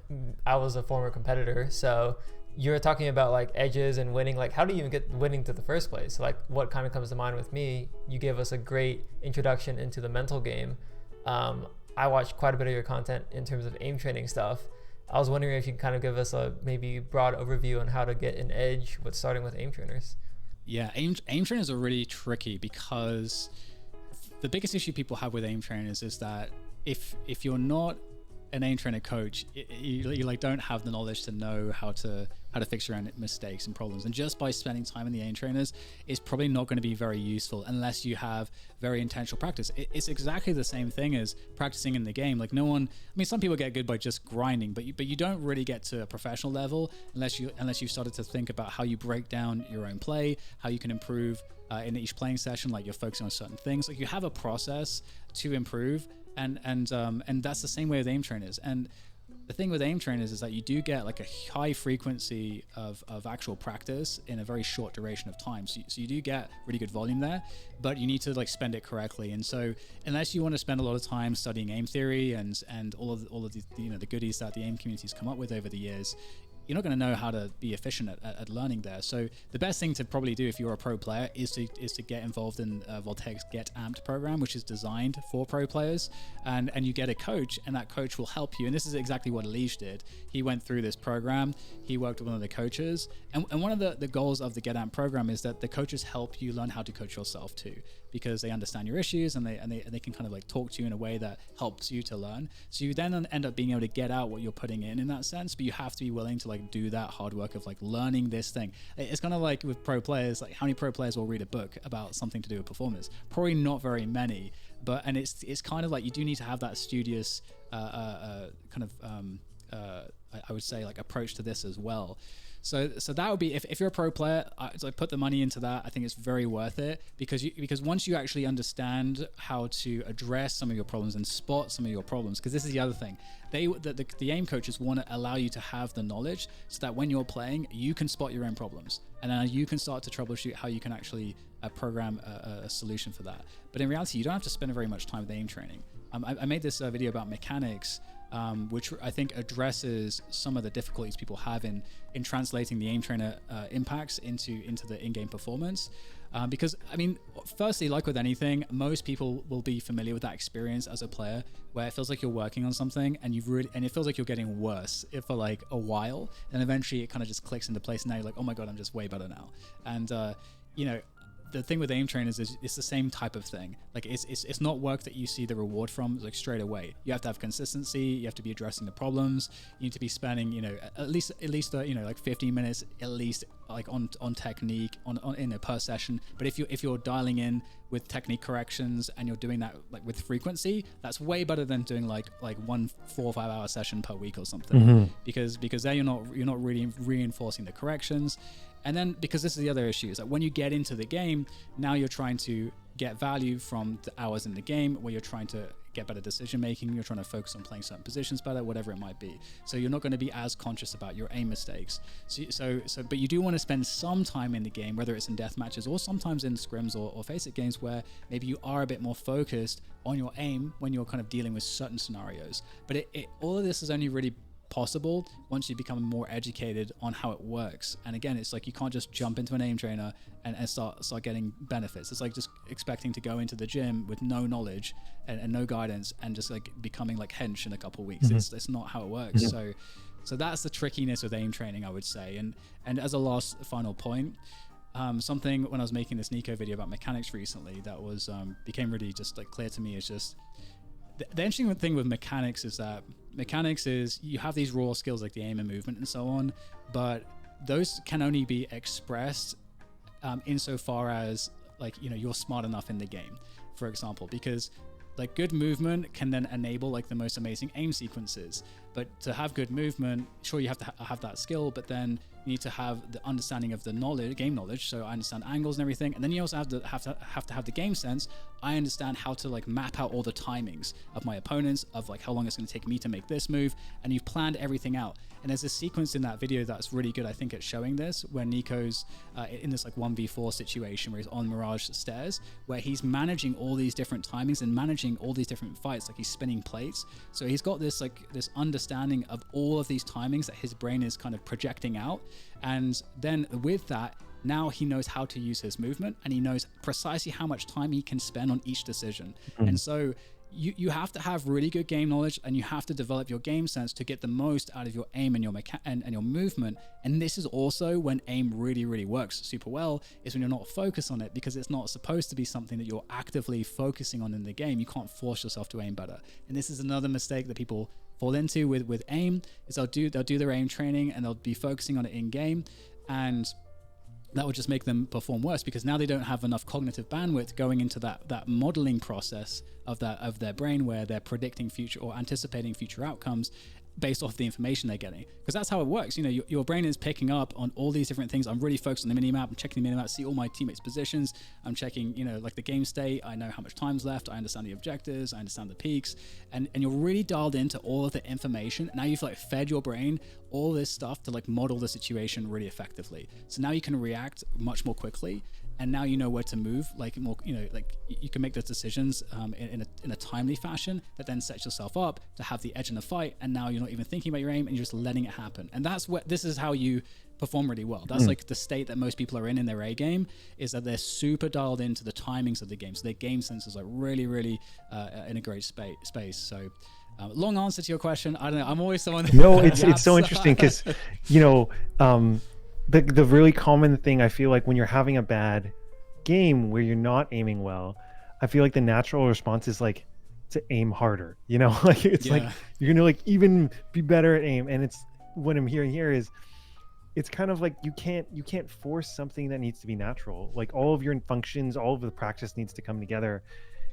[SPEAKER 2] I was a former competitor, so you're talking about like edges and winning. Like, how do you even get winning to the first place? Like, what kind of comes to mind with me? You gave us a great introduction into the mental game. I watched quite a bit of your content in terms of aim training stuff. I was wondering if you could kind of give us a maybe broad overview on how to get an edge with starting with aim trainers.
[SPEAKER 3] Yeah, aim trainers are really tricky, because the biggest issue people have with aim trainers is that if you're not an aim trainer coach, you like don't have the knowledge to know how to fix your own mistakes and problems. And just by spending time in the aim trainers is probably not going to be very useful unless you have very intentional practice. It's exactly the same thing as practicing in the game. Like, no one, I mean, some people get good by just grinding, but you don't really get to a professional level unless you've started to think about how you break down your own play, how you can improve in each playing session. Like, you're focusing on certain things. Like, you have a process to improve, and that's the same way with aim trainers. And the thing with aim trainers is that you do get like a high frequency of actual practice in a very short duration of time. So you do get really good volume there, but you need to like spend it correctly. And so unless you want to spend a lot of time studying aim theory and all of the the goodies that the aim community's come up with over the years, you're not going to know how to be efficient at learning there. So the best thing to probably do if you're a pro player is to get involved in Voltaic's Get Amped program, which is designed for pro players, and you get a coach, and that coach will help you. And this is exactly what Elige did. He went through this program, he worked with one of the coaches, and one of the goals of the Get Amped program is that the coaches help you learn how to coach yourself too, because they understand your issues and they can kind of like talk to you in a way that helps you to learn. So you then end up being able to get out what you're putting in that sense, but you have to be willing to like do that hard work of like learning this thing. It's kind of like with pro players, like how many pro players will read a book about something to do with performance? Probably not very many, and it's kind of like you do need to have that studious I would say like approach to this as well. So that would be, if you're a pro player, so I put the money into that. I think it's very worth it, because once you actually understand how to address some of your problems and spot some of your problems, because this is the other thing, the aim coaches want to allow you to have the knowledge so that when you're playing, you can spot your own problems, and then you can start to troubleshoot how you can actually program a solution for that. But in reality, you don't have to spend very much time with aim training. I made this video about mechanics, which I think addresses some of the difficulties people have in translating the aim trainer impacts into the in-game performance. Because I mean, firstly, like with anything, most people will be familiar with that experience as a player, where it feels like you're working on something and it feels like you're getting worse for like a while, and eventually it kind of just clicks into place, and now you're like, oh my god, I'm just way better now. And the thing with aim trainers is it's the same type of thing. Like it's not work that you see the reward from like straight away. You have to have consistency. You have to be addressing the problems. You need to be spending at least like 15 minutes at least like on technique on per session. But if you're dialing in with technique corrections and you're doing that like with frequency, that's way better than doing like 1 4 or 5 hour session per week or something. Because there you're not really reinforcing the corrections. And then, because this is the other issue, is that when you get into the game, now you're trying to get value from the hours in the game, where you're trying to get better decision making, you're trying to focus on playing certain positions better, whatever it might be. So you're not going to be as conscious about your aim mistakes. But you do want to spend some time in the game, whether it's in death matches or sometimes in scrims or face-it games, where maybe you are a bit more focused on your aim when you're kind of dealing with certain scenarios. But all of this is only really possible once you become more educated on how it works. And again, it's like you can't just jump into an aim trainer and start getting benefits. It's like just expecting to go into the gym with no knowledge and no guidance and just like becoming like hench in a couple of weeks. It's not how it works. So that's the trickiness with aim training, I would say. And as a last final point, something when I was making this Nico video about mechanics recently that was became really just like clear to me is just the interesting thing with mechanics is that mechanics is you have these raw skills like the aim and movement and so on, but those can only be expressed insofar as like, you know, you're smart enough in the game, for example, because like good movement can then enable like the most amazing aim sequences. But to have good movement, sure, you have to have that skill, but then you need to have the understanding of the knowledge, game knowledge. So I understand angles and everything, and then you also have to have the game sense. I understand how to like map out all the timings of my opponents, of like how long it's going to take me to make this move, and you've planned everything out. And there's a sequence in that video that's really good, I think, at showing this, where Nico's in this like 1v4 situation where he's on Mirage Stairs, where he's managing all these different timings and managing all these different fights, like he's spinning plates. So he's got this like this understanding of all of these timings that his brain is kind of projecting out. And then with that, now he knows how to use his movement, and he knows precisely how much time he can spend on each decision. And so you have to have really good game knowledge, and you have to develop your game sense to get the most out of your aim and your and your movement. And this is also when aim really, really works super well, is when you're not focused on it, because it's not supposed to be something that you're actively focusing on in the game. You can't force yourself to aim better. And this is another mistake that people fall into with aim, is they'll do their aim training and they'll be focusing on it in game, and that would just make them perform worse, because now they don't have enough cognitive bandwidth going into that modeling process of their brain, where they're predicting future or anticipating future outcomes based off the information they're getting. Because that's how it works. You know, your brain is picking up on all these different things. I'm really focused on the minimap. I'm checking the minimap, see all my teammates' positions. I'm checking, you know, like the game state. I know how much time's left. I understand the objectives. I understand the peaks. And you're really dialed into all of the information. Now you've like fed your brain all this stuff to like model the situation really effectively. So now you can react much more quickly. And now you know where to move, like more, you know, like you can make those decisions in a timely fashion that then sets yourself up to have the edge in the fight. And now you're not even thinking about your aim, and you're just letting it happen. And that's what, this is how you perform really well. That's like the state that most people are in their A game, is that they're super dialed into the timings of the game. So their game sense is like really, really in a great space. So long answer to your question. I don't know. I'm always someone.
[SPEAKER 1] No, it's so interesting, because, you know, the really common thing, I feel like when you're having a bad game where you're not aiming well, I feel like the natural response is like to aim harder, you know, like it's like you're gonna like even be better at aim. And it's what I'm hearing here is it's kind of like you can't force something that needs to be natural. Like all of your functions, all of the practice needs to come together.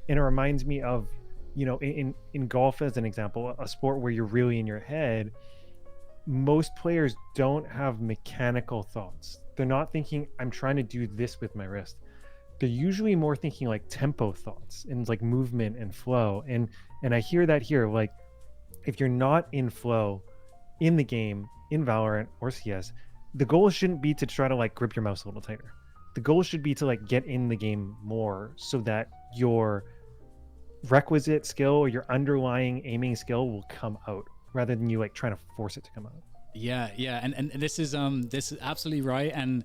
[SPEAKER 1] And it reminds me of, you know, in golf as an example, a sport where you're really in your head. Most players don't have mechanical thoughts. They're not thinking, I'm trying to do this with my wrist. They're usually more thinking like tempo thoughts and like movement and flow. And I hear that here, like if you're not in flow in the game, in Valorant or CS, the goal shouldn't be to try to like grip your mouse a little tighter. The goal should be to like get in the game more, so that your requisite skill or your underlying aiming skill will come out, rather than you like trying to force it to come out.
[SPEAKER 3] Yeah, and this is absolutely right. And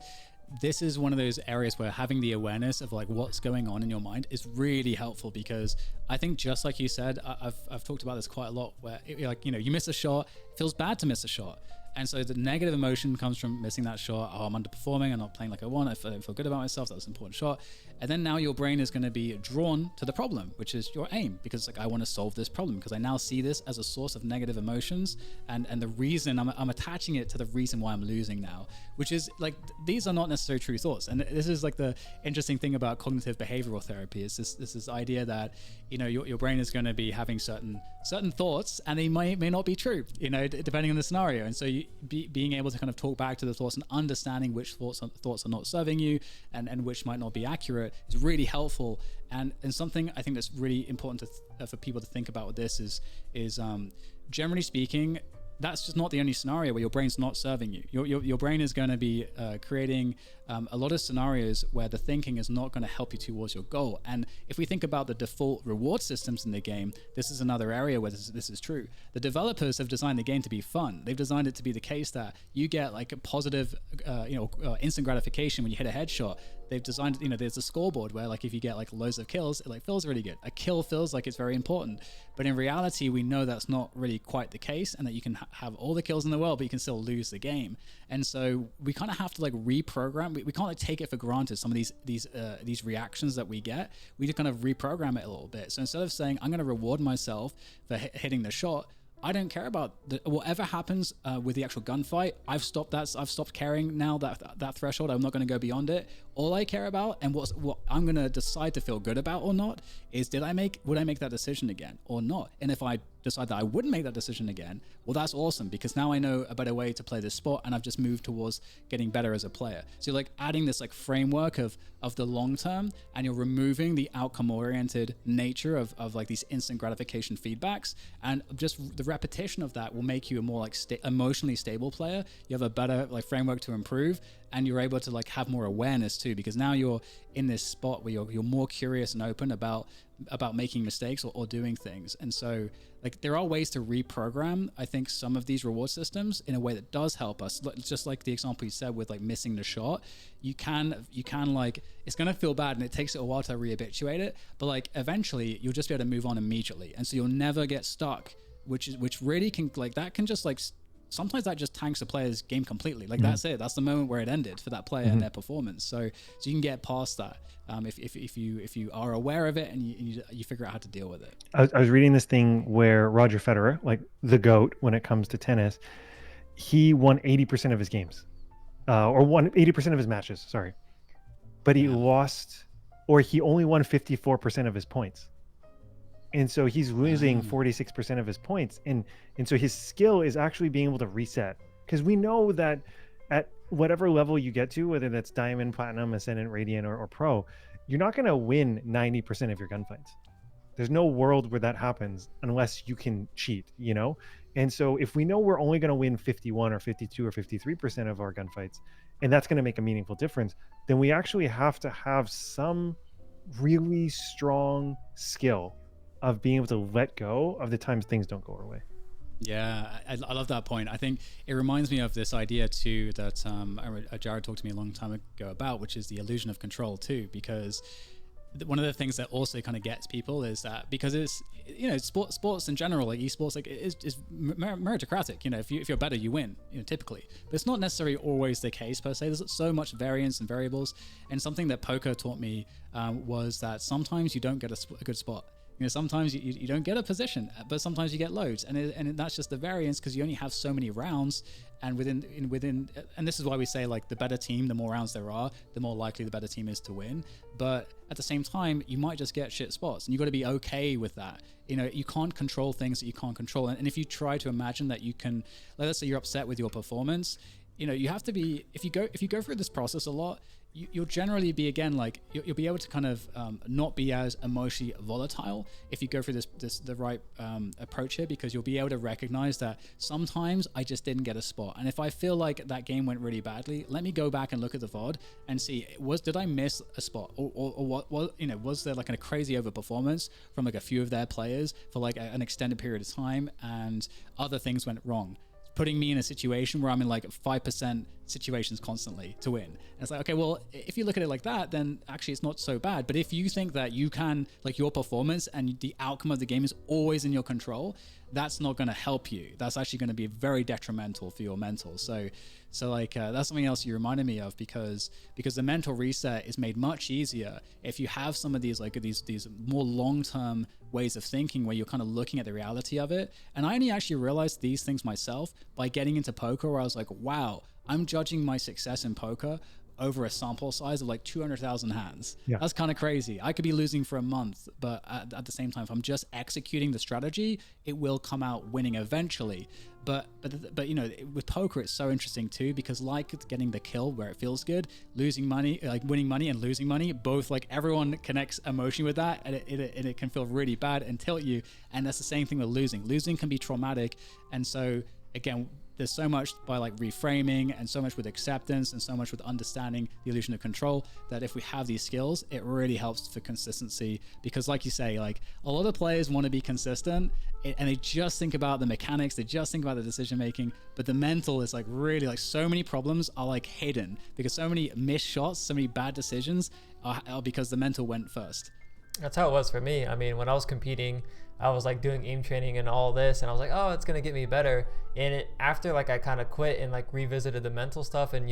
[SPEAKER 3] this is one of those areas where having the awareness of like what's going on in your mind is really helpful, because I think, just like you said, I've talked about this quite a lot, where like, you know, you miss a shot, it feels bad to miss a shot. And so the negative emotion comes from missing that shot. Oh, I'm underperforming. I'm not playing like I want. I don't feel good about myself. That was an important shot. And then now your brain is going to be drawn to the problem, which is your aim, because like I want to solve this problem, because I now see this as a source of negative emotions, and the reason I'm attaching it to the reason why I'm losing now, which is like, these are not necessarily true thoughts. And this is like the interesting thing about cognitive behavioral therapy, is this idea that, you know, your brain is going to be having certain thoughts, and they may not be true, you know, depending on the scenario. And so being able to kind of talk back to the thoughts and understanding which thoughts are not serving you, and which might not be accurate, is really helpful. And something I think that's really important for people to think about with this is generally speaking, that's just not the only scenario where your brain's not serving you. Your brain is going to be creating a lot of scenarios where the thinking is not going to help you towards your goal. And if we think about the default reward systems in the game, this is another area where this is true. The developers have designed the game to be fun. They've designed it to be the case that you get like a positive, instant gratification when you hit a headshot. they've designed, there's a scoreboard where like if you get like loads of kills, it like feels really good. A kill feels like it's very important, but in reality we know that's not really quite the case, and that you can have all the kills in the world but you can still lose the game. And so we kind of have to like reprogram. We can't like take it for granted, some of these reactions that we get. We just kind of reprogram it a little bit. So instead of saying I'm going to reward myself for hitting the shot, I don't care about whatever happens with the actual gunfight. I've stopped that. I've stopped caring now, that threshold. I'm not going to go beyond it. All I care about, and what I'm going to decide to feel good about or not, is would I make that decision again or not? And if I decide that I wouldn't make that decision again, well, that's awesome, because now I know a better way to play this sport, and I've just moved towards getting better as a player. So you're like adding this like framework of the long term, and you're removing the outcome oriented nature of like these instant gratification feedbacks, and just the repetition of that will make you a more like emotionally stable player. You have a better like framework to improve, and you're able to like have more awareness too, because now you're in this spot where you're more curious and open about making mistakes or doing things. And so like there are ways to reprogram, I think, some of these reward systems in a way that does help us. Just like the example you said with like missing the shot, you can like, it's going to feel bad and it takes it a while to re-habituate it, but like eventually you'll just be able to move on immediately, and so you'll never get stuck, which really can like, that can just like, sometimes that just tanks a player's game completely. Like that's it. That's the moment where it ended for that player and their performance. So you can get past that if you are aware of it and you figure out how to deal with it.
[SPEAKER 1] I was reading this thing where Roger Federer, like the GOAT when it comes to tennis, he won 80% of his games, or won 80% of his matches. Sorry, but he lost, or he only won 54% of his points. And so he's losing 46% of his points. And so his skill is actually being able to reset. Because we know that at whatever level you get to, whether that's Diamond, Platinum, Ascendant, Radiant, or Pro, you're not going to win 90% of your gunfights. There's no world where that happens unless you can cheat, And so if we know we're only going to win 51 or 52 or 53% of our gunfights, and that's going to make a meaningful difference, then we actually have to have some really strong skill of being able to let go of the times things don't go our way.
[SPEAKER 3] Yeah, I love that point. I think it reminds me of this idea too that Jared talked to me a long time ago about, which is the illusion of control too, because one of the things that also kind of gets people is that because it's, sports in general, like esports, like is meritocratic. If you're better, you win, typically. But it's not necessarily always the case per se. There's so much variance and variables. And something that poker taught me was that sometimes you don't get a good spot. Sometimes you don't get a position, but sometimes you get loads, and that's just the variance, because you only have so many rounds, and within and this is why we say like the better team, the more rounds there are, the more likely the better team is to win. But at the same time, you might just get shit spots, and you got to be okay with that. You can't control things that you can't control, and if you try to imagine that you can, let's say you're upset with your performance, you have to be, if you go through this process a lot, you'll generally be, again, like you'll be able to kind of not be as emotionally volatile if you go through the right approach here, because you'll be able to recognize that sometimes I just didn't get a spot, and if I feel like that game went really badly, let me go back and look at the VOD and see, did I miss a spot, or what was there like a crazy overperformance from like a few of their players for like an extended period of time, and other things went wrong, putting me in a situation where I'm in like 5% situations constantly to win. And it's like, okay, well, if you look at it like that, then actually it's not so bad. But if you think that you can, like, your performance and the outcome of the game is always in your control, that's not going to help you. That's actually going to be very detrimental for your mental. So like that's something else you reminded me of, because the mental reset is made much easier if you have some of these like these more long-term ways of thinking where you're kind of looking at the reality of it. And I only actually realized these things myself by getting into poker, where I was like, wow, I'm judging my success in poker over a sample size of like 200,000 hands. Yeah. That's kind of crazy. I could be losing for a month, but at the same time, if I'm just executing the strategy, it will come out winning eventually. But with poker, it's so interesting too, because like getting the kill where it feels good, losing money, like winning money and losing money, both, like, everyone connects emotion with that, and it can feel really bad and tilt you. And that's the same thing with losing. Losing can be traumatic. And so again, there's so much by like reframing, and so much with acceptance, and so much with understanding the illusion of control, that if we have these skills, it really helps for consistency. Because like you say, like a lot of players want to be consistent, and they just think about the mechanics, they just think about the decision making, but the mental is like really, like so many problems are like hidden because so many missed shots, so many bad decisions are because the mental went first.
[SPEAKER 2] That's how it was for me. I mean, when I was competing, I was like doing aim training and all this, and I was like, oh, it's gonna get me better. And after like I kind of quit and like revisited the mental stuff, and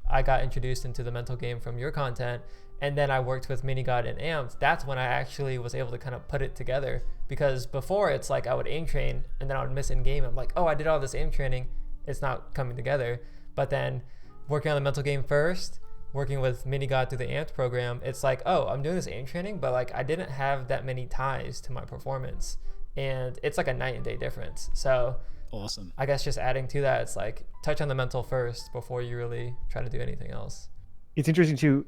[SPEAKER 2] I got introduced into the mental game from your content, and then I worked with Minigod and Amped. That's when I actually was able to kind of put it together. Because before, it's like I would aim train and then I would miss in game. I'm like, oh, I did all this aim training, it's not coming together. But then working on the mental game first, working with Minigod through the Amped program, it's like, oh, I'm doing this aim training, but like I didn't have that many ties to my performance, and it's like a night and day difference. So
[SPEAKER 3] awesome.
[SPEAKER 2] I guess just adding to that, it's like touch on the mental first before you really try to do anything else.
[SPEAKER 1] It's interesting too,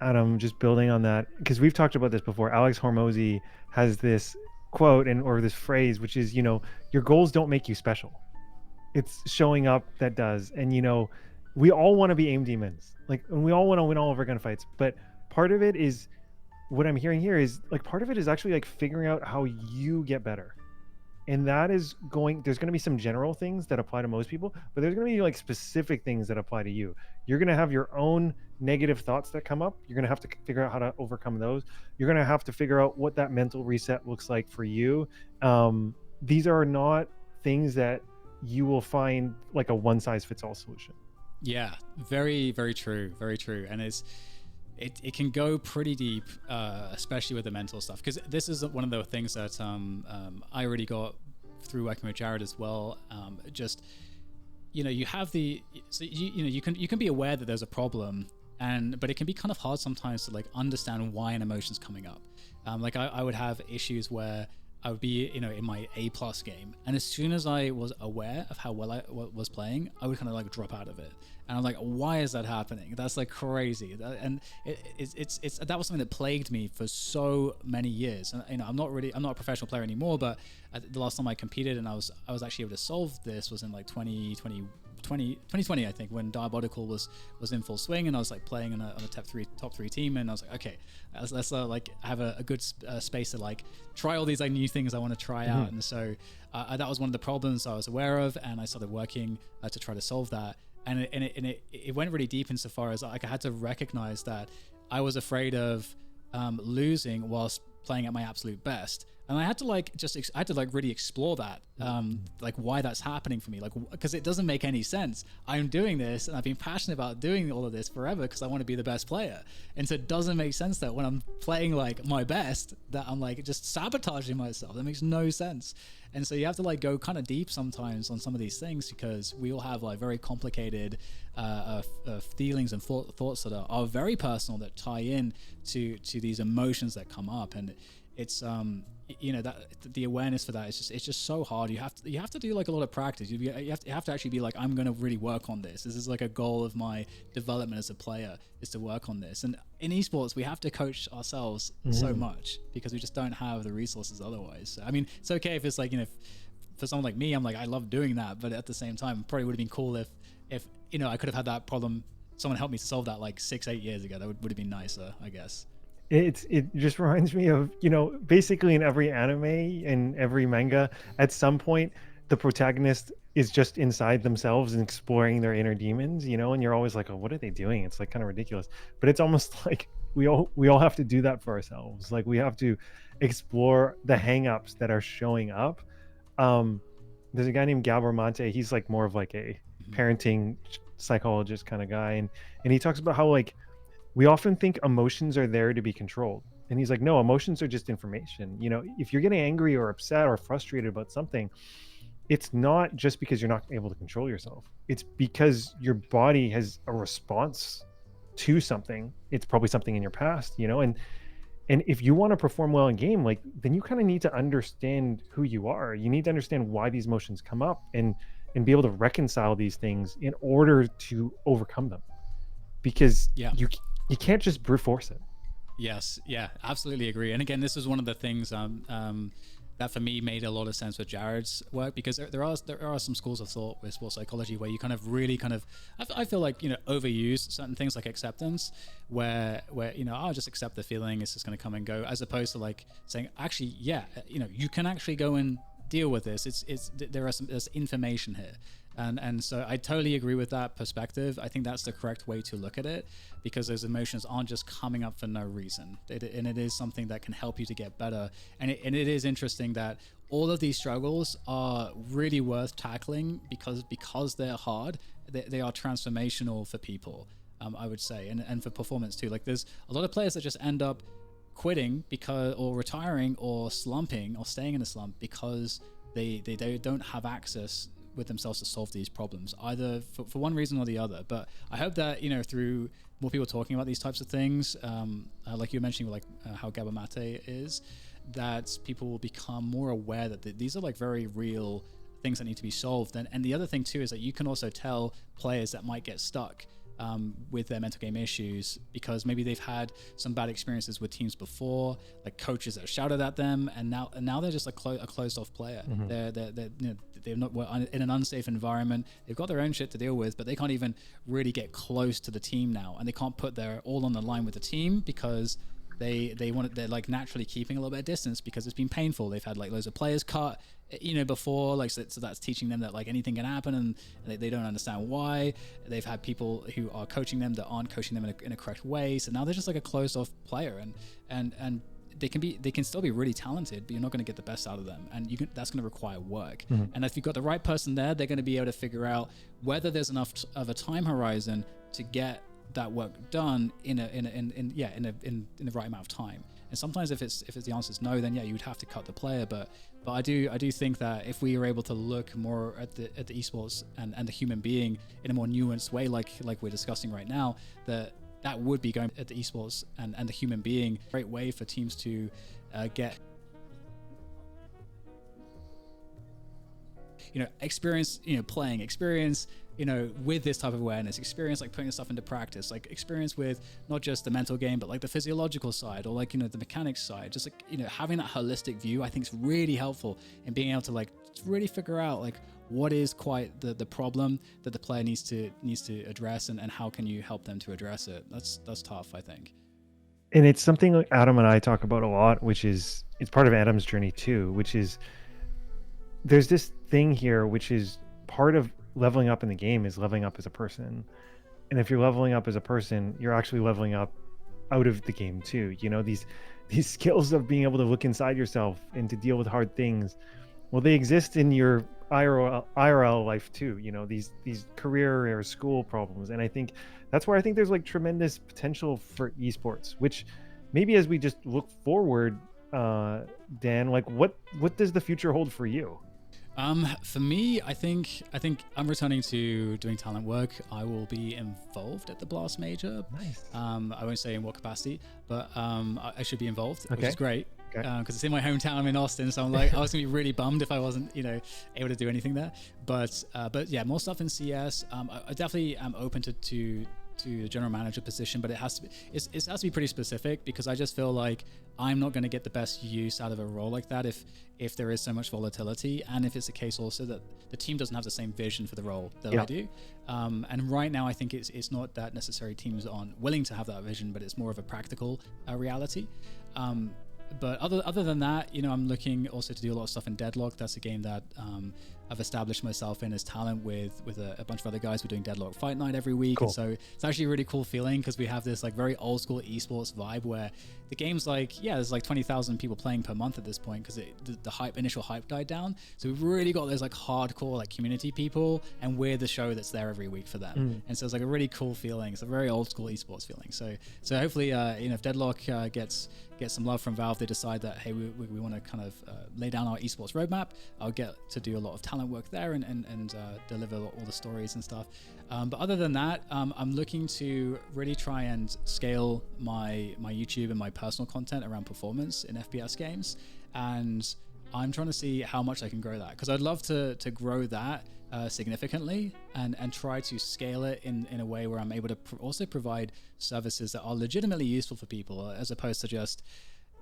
[SPEAKER 1] Adam, just building on that, because we've talked about this before. Alex Hormozy has this quote or this phrase, which is, your goals don't make you special. It's showing up that does. And, we all want to be aim demons, and we all want to win all of our gunfights. But part of it is, what I'm hearing here is like, part of it is actually like figuring out how you get better. And that is there's going to be some general things that apply to most people, but there's going to be like specific things that apply to you. You're going to have your own negative thoughts that come up. You're going to have to figure out how to overcome those. You're going to have to figure out what that mental reset looks like for you. These are not things that you will find like a one size fits all solution.
[SPEAKER 3] Yeah, very, very true. Very true. And it can go pretty deep, especially with the mental stuff, because this is one of the things that I already got through working with Jared as well. Just you have you can be aware that there's a problem, but it can be kind of hard sometimes to like understand why an emotion's coming up. Like I would have issues where I would be in my A+ game, and as soon as I was aware of how well I was playing, I would kind of like drop out of it, and I'm like, why is that happening? That's like crazy. And it's that was something that plagued me for so many years. And I'm not a professional player anymore, but the last time I competed and I was actually able to solve this was in like 2020, I think, when Diabolical was in full swing, and I was like playing on a top three team, and I was like, okay, let's like have a good space to like try all these like new things I want to try out. And so that was one of the problems I was aware of, and I started working to try to solve that. And it went really deep insofar as like I had to recognize that I was afraid of losing whilst playing at my absolute best. And I had to like really explore that, like why that's happening for me, like because it doesn't make any sense. I'm doing this and I've been passionate about doing all of this forever because I want to be the best player, and so it doesn't make sense that when I'm playing like my best that I'm like just sabotaging myself. That makes no sense. And so you have to like go kind of deep sometimes on some of these things, because we all have like very complicated feelings and thoughts that are very personal, that tie in to these emotions that come up. And it's that the awareness for that is just so hard. You have to do like a lot of practice. You have to actually be like, I'm going to really work on this. This is like a goal of my development as a player, is to work on this. And in esports, we have to coach ourselves so much because we just don't have the resources otherwise. So, I mean, it's okay if it's like, for someone like me, I'm like, I love doing that, but at the same time, it probably would have been cool if I could have had that problem, someone helped me to solve that like 6-8 years ago. That would have been nicer, I guess.
[SPEAKER 1] It just reminds me of, basically in every anime and every manga, at some point the protagonist is just inside themselves and exploring their inner demons, and you're always like, oh, what are they doing? It's like kind of ridiculous, but it's almost like we all have to do that for ourselves. Like we have to explore the hang-ups that are showing up. There's a guy named Gabor Mate. He's like more of like a parenting psychologist kind of guy, and he talks about how like we often think emotions are there to be controlled. And he's like, no, emotions are just information. If you're getting angry or upset or frustrated about something, it's not just because you're not able to control yourself. It's because your body has a response to something. It's probably something in your past, and if you want to perform well in game, like, then you kind of need to understand who you are. You need to understand why these emotions come up and be able to reconcile these things in order to overcome them. Because you can't just brute force it.
[SPEAKER 3] Yes, yeah, absolutely agree. And again, this is one of the things that for me made a lot of sense with Jared's work, because there are some schools of thought with sports psychology where you kind of really kind of, I feel like, you know, overuse certain things like acceptance, where you know, I'll just accept the feeling, it's just going to come and go, as opposed to like saying, actually, yeah, you know, you can actually go and deal with this. There's information here. And so I totally agree with that perspective. I think that's the correct way to look at it, because those emotions aren't just coming up for no reason. And it is something that can help you to get better. And it is interesting that all of these struggles are really worth tackling, because they're hard. They are transformational for people, I would say, and for performance too. Like, there's a lot of players that just end up quitting or retiring or slumping or staying in a slump because they don't have access with themselves to solve these problems, either for one reason or the other. But I hope that, you know, through more people talking about these types of things, like you were mentioning, like how Gabba Mate is, that people will become more aware that these are like very real things that need to be solved. And the other thing too is that you can also tell players that might get stuck with their mental game issues, because maybe they've had some bad experiences with teams before, like coaches that have shouted at them, and now they're just like a closed off player. They're you know, they're not in an unsafe environment. They've got their own shit to deal with, but they can't even really get close to the team now, and they can't put their all on the line with the team, because they're like naturally keeping a little bit of distance because it's been painful. They've had like loads of players cut, you know, before, like, so that's teaching them that like anything can happen, and they don't understand why. They've had people who are coaching them that aren't coaching them in a correct way, so now they're just like a closed off player, and they can still be really talented, but you're not going to get the best out of them, and that's going to require work. And if you've got the right person there, they're going to be able to figure out whether there's enough of a time horizon to get that work done in the right amount of time. And sometimes if the answer is no, then yeah, you would have to cut the player. But I do think that if we are able to look more at the esports and the human being in a more nuanced way, like we're discussing right now, that would be going at the esports and the human being, a great way for teams to get, you know, experience, you know, playing experience, you know, with this type of awareness, experience like putting stuff into practice, like experience with not just the mental game, but like the physiological side, or like, you know, the mechanics side, just like, you know, having that holistic view, I think is really helpful in being able to like really figure out like what is quite the problem that the player needs to address, and how can you help them to address it. That's tough, I think.
[SPEAKER 1] And it's something like Adam and I talk about a lot, which is, it's part of Adam's journey too, which is there's this thing here, which is part of leveling up in the game is leveling up as a person. And if you're leveling up as a person, you're actually leveling up out of the game too. You know, these skills of being able to look inside yourself and to deal with hard things, well, they exist in your IRL life too. You know, these career or school problems. And I think that's where I think there's like tremendous potential for esports, which maybe as we just look forward, Dan, like what does the future hold for you?
[SPEAKER 3] For me, I think I'm returning to doing talent work. I will be involved at the Blast Major.
[SPEAKER 1] Nice.
[SPEAKER 3] I won't say in what capacity, but I should be involved, which
[SPEAKER 1] Okay.
[SPEAKER 3] is great.
[SPEAKER 1] Okay.
[SPEAKER 3] Because it's in my hometown. I'm in Austin, so I'm like, I was gonna be really bummed if I wasn't, you know, able to do anything there. But yeah, more stuff in CS. I definitely am open to the general manager position, but it has to be pretty specific, because I just feel like I'm not going to get the best use out of a role like that if there is so much volatility, and if it's a case also that the team doesn't have the same vision for the role that I do. And right now I think it's not that necessary teams aren't willing to have that vision, but it's more of a practical reality. But other than that, you know, I'm looking also to do a lot of stuff in Deadlock. That's a game that I've established myself in as talent with a bunch of other guys. We're doing Deadlock Fight Night every week.
[SPEAKER 1] Cool.
[SPEAKER 3] And so it's actually a really cool feeling, because we have this like very old school esports vibe where the game's like, yeah, there's like 20,000 people playing per month at this point, because the initial hype died down. So we've really got those like hardcore like community people, and we're the show that's there every week for them. And so it's like a really cool feeling. It's a very old school esports feeling. So hopefully, you know, if Deadlock gets some love from Valve, they decide that, hey, we want to kind of lay down our esports roadmap, I'll get to do a lot of talent work there and deliver all the stories and stuff. But other than that, I'm looking to really try and scale my YouTube and my personal content around performance in FPS games. And I'm trying to see how much I can grow that, because I'd love to grow that significantly and try to scale it in a way where I'm able to also provide services that are legitimately useful for people, as opposed to just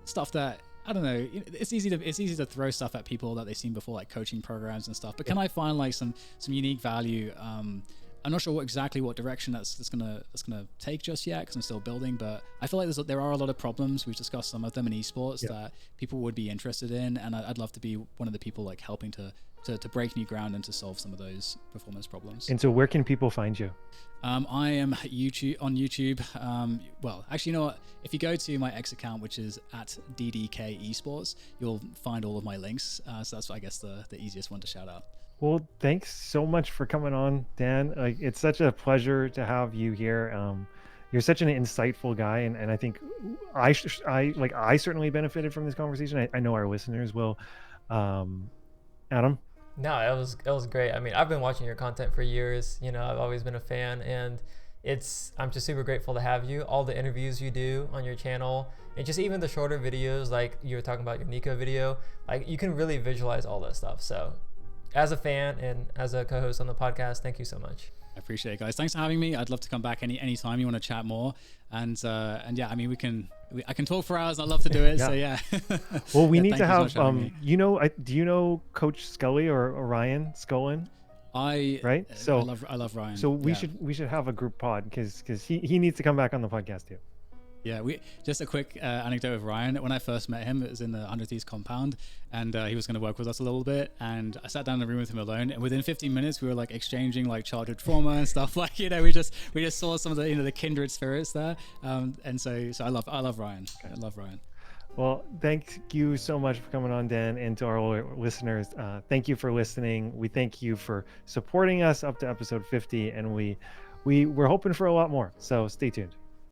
[SPEAKER 3] stuff that I don't know. It's easy to throw stuff at people that they've seen before, like coaching programs and stuff. But can I find like some unique value? I'm not sure exactly what direction that's gonna take just yet, because I'm still building. But I feel like there are a lot of problems. We've discussed some of them in esports that people would be interested in, and I'd love to be one of the people like helping to break new ground and to solve some of those performance problems.
[SPEAKER 1] And so, where can people find you?
[SPEAKER 3] I am on YouTube. Well, actually, you know what? If you go to my X account, which is at DDK Esports, you'll find all of my links. So that's, I guess, the easiest one to shout out.
[SPEAKER 1] Well, thanks so much for coming on, Dan. Like, it's such a pleasure to have you here. You're such an insightful guy, and I think I certainly benefited from this conversation. I know our listeners will. Adam?
[SPEAKER 2] No, it was great. I mean, I've been watching your content for years. You know, I've always been a fan, and I'm just super grateful to have you. All the interviews you do on your channel, and just even the shorter videos, like you were talking about your Nico video, like you can really visualize all that stuff. So, as a fan and as a co-host on the podcast, thank you so much.
[SPEAKER 3] I appreciate it, guys. Thanks for having me. I'd love to come back any time you want to chat more. And yeah, I mean, I can talk for hours. I'd love to do it. So yeah.
[SPEAKER 1] Well, we need to have do you know Coach Scully or Ryan Scullin? Right. So
[SPEAKER 3] I love Ryan.
[SPEAKER 1] So we should have a group pod because he needs to come back on the podcast too.
[SPEAKER 3] Yeah, just a quick anecdote of Ryan. When I first met him, it was in the 100 Thieves compound, and he was going to work with us a little bit. And I sat down in the room with him alone, and within 15 minutes, we were like exchanging like childhood trauma and stuff. Like, you know, we just saw some of the the kindred spirits there. And so I love Ryan. Okay. I love Ryan.
[SPEAKER 1] Well, thank you so much for coming on, Dan, and to our listeners, thank you for listening. We thank you for supporting us up to episode 50, and we're hoping for a lot more. So stay tuned.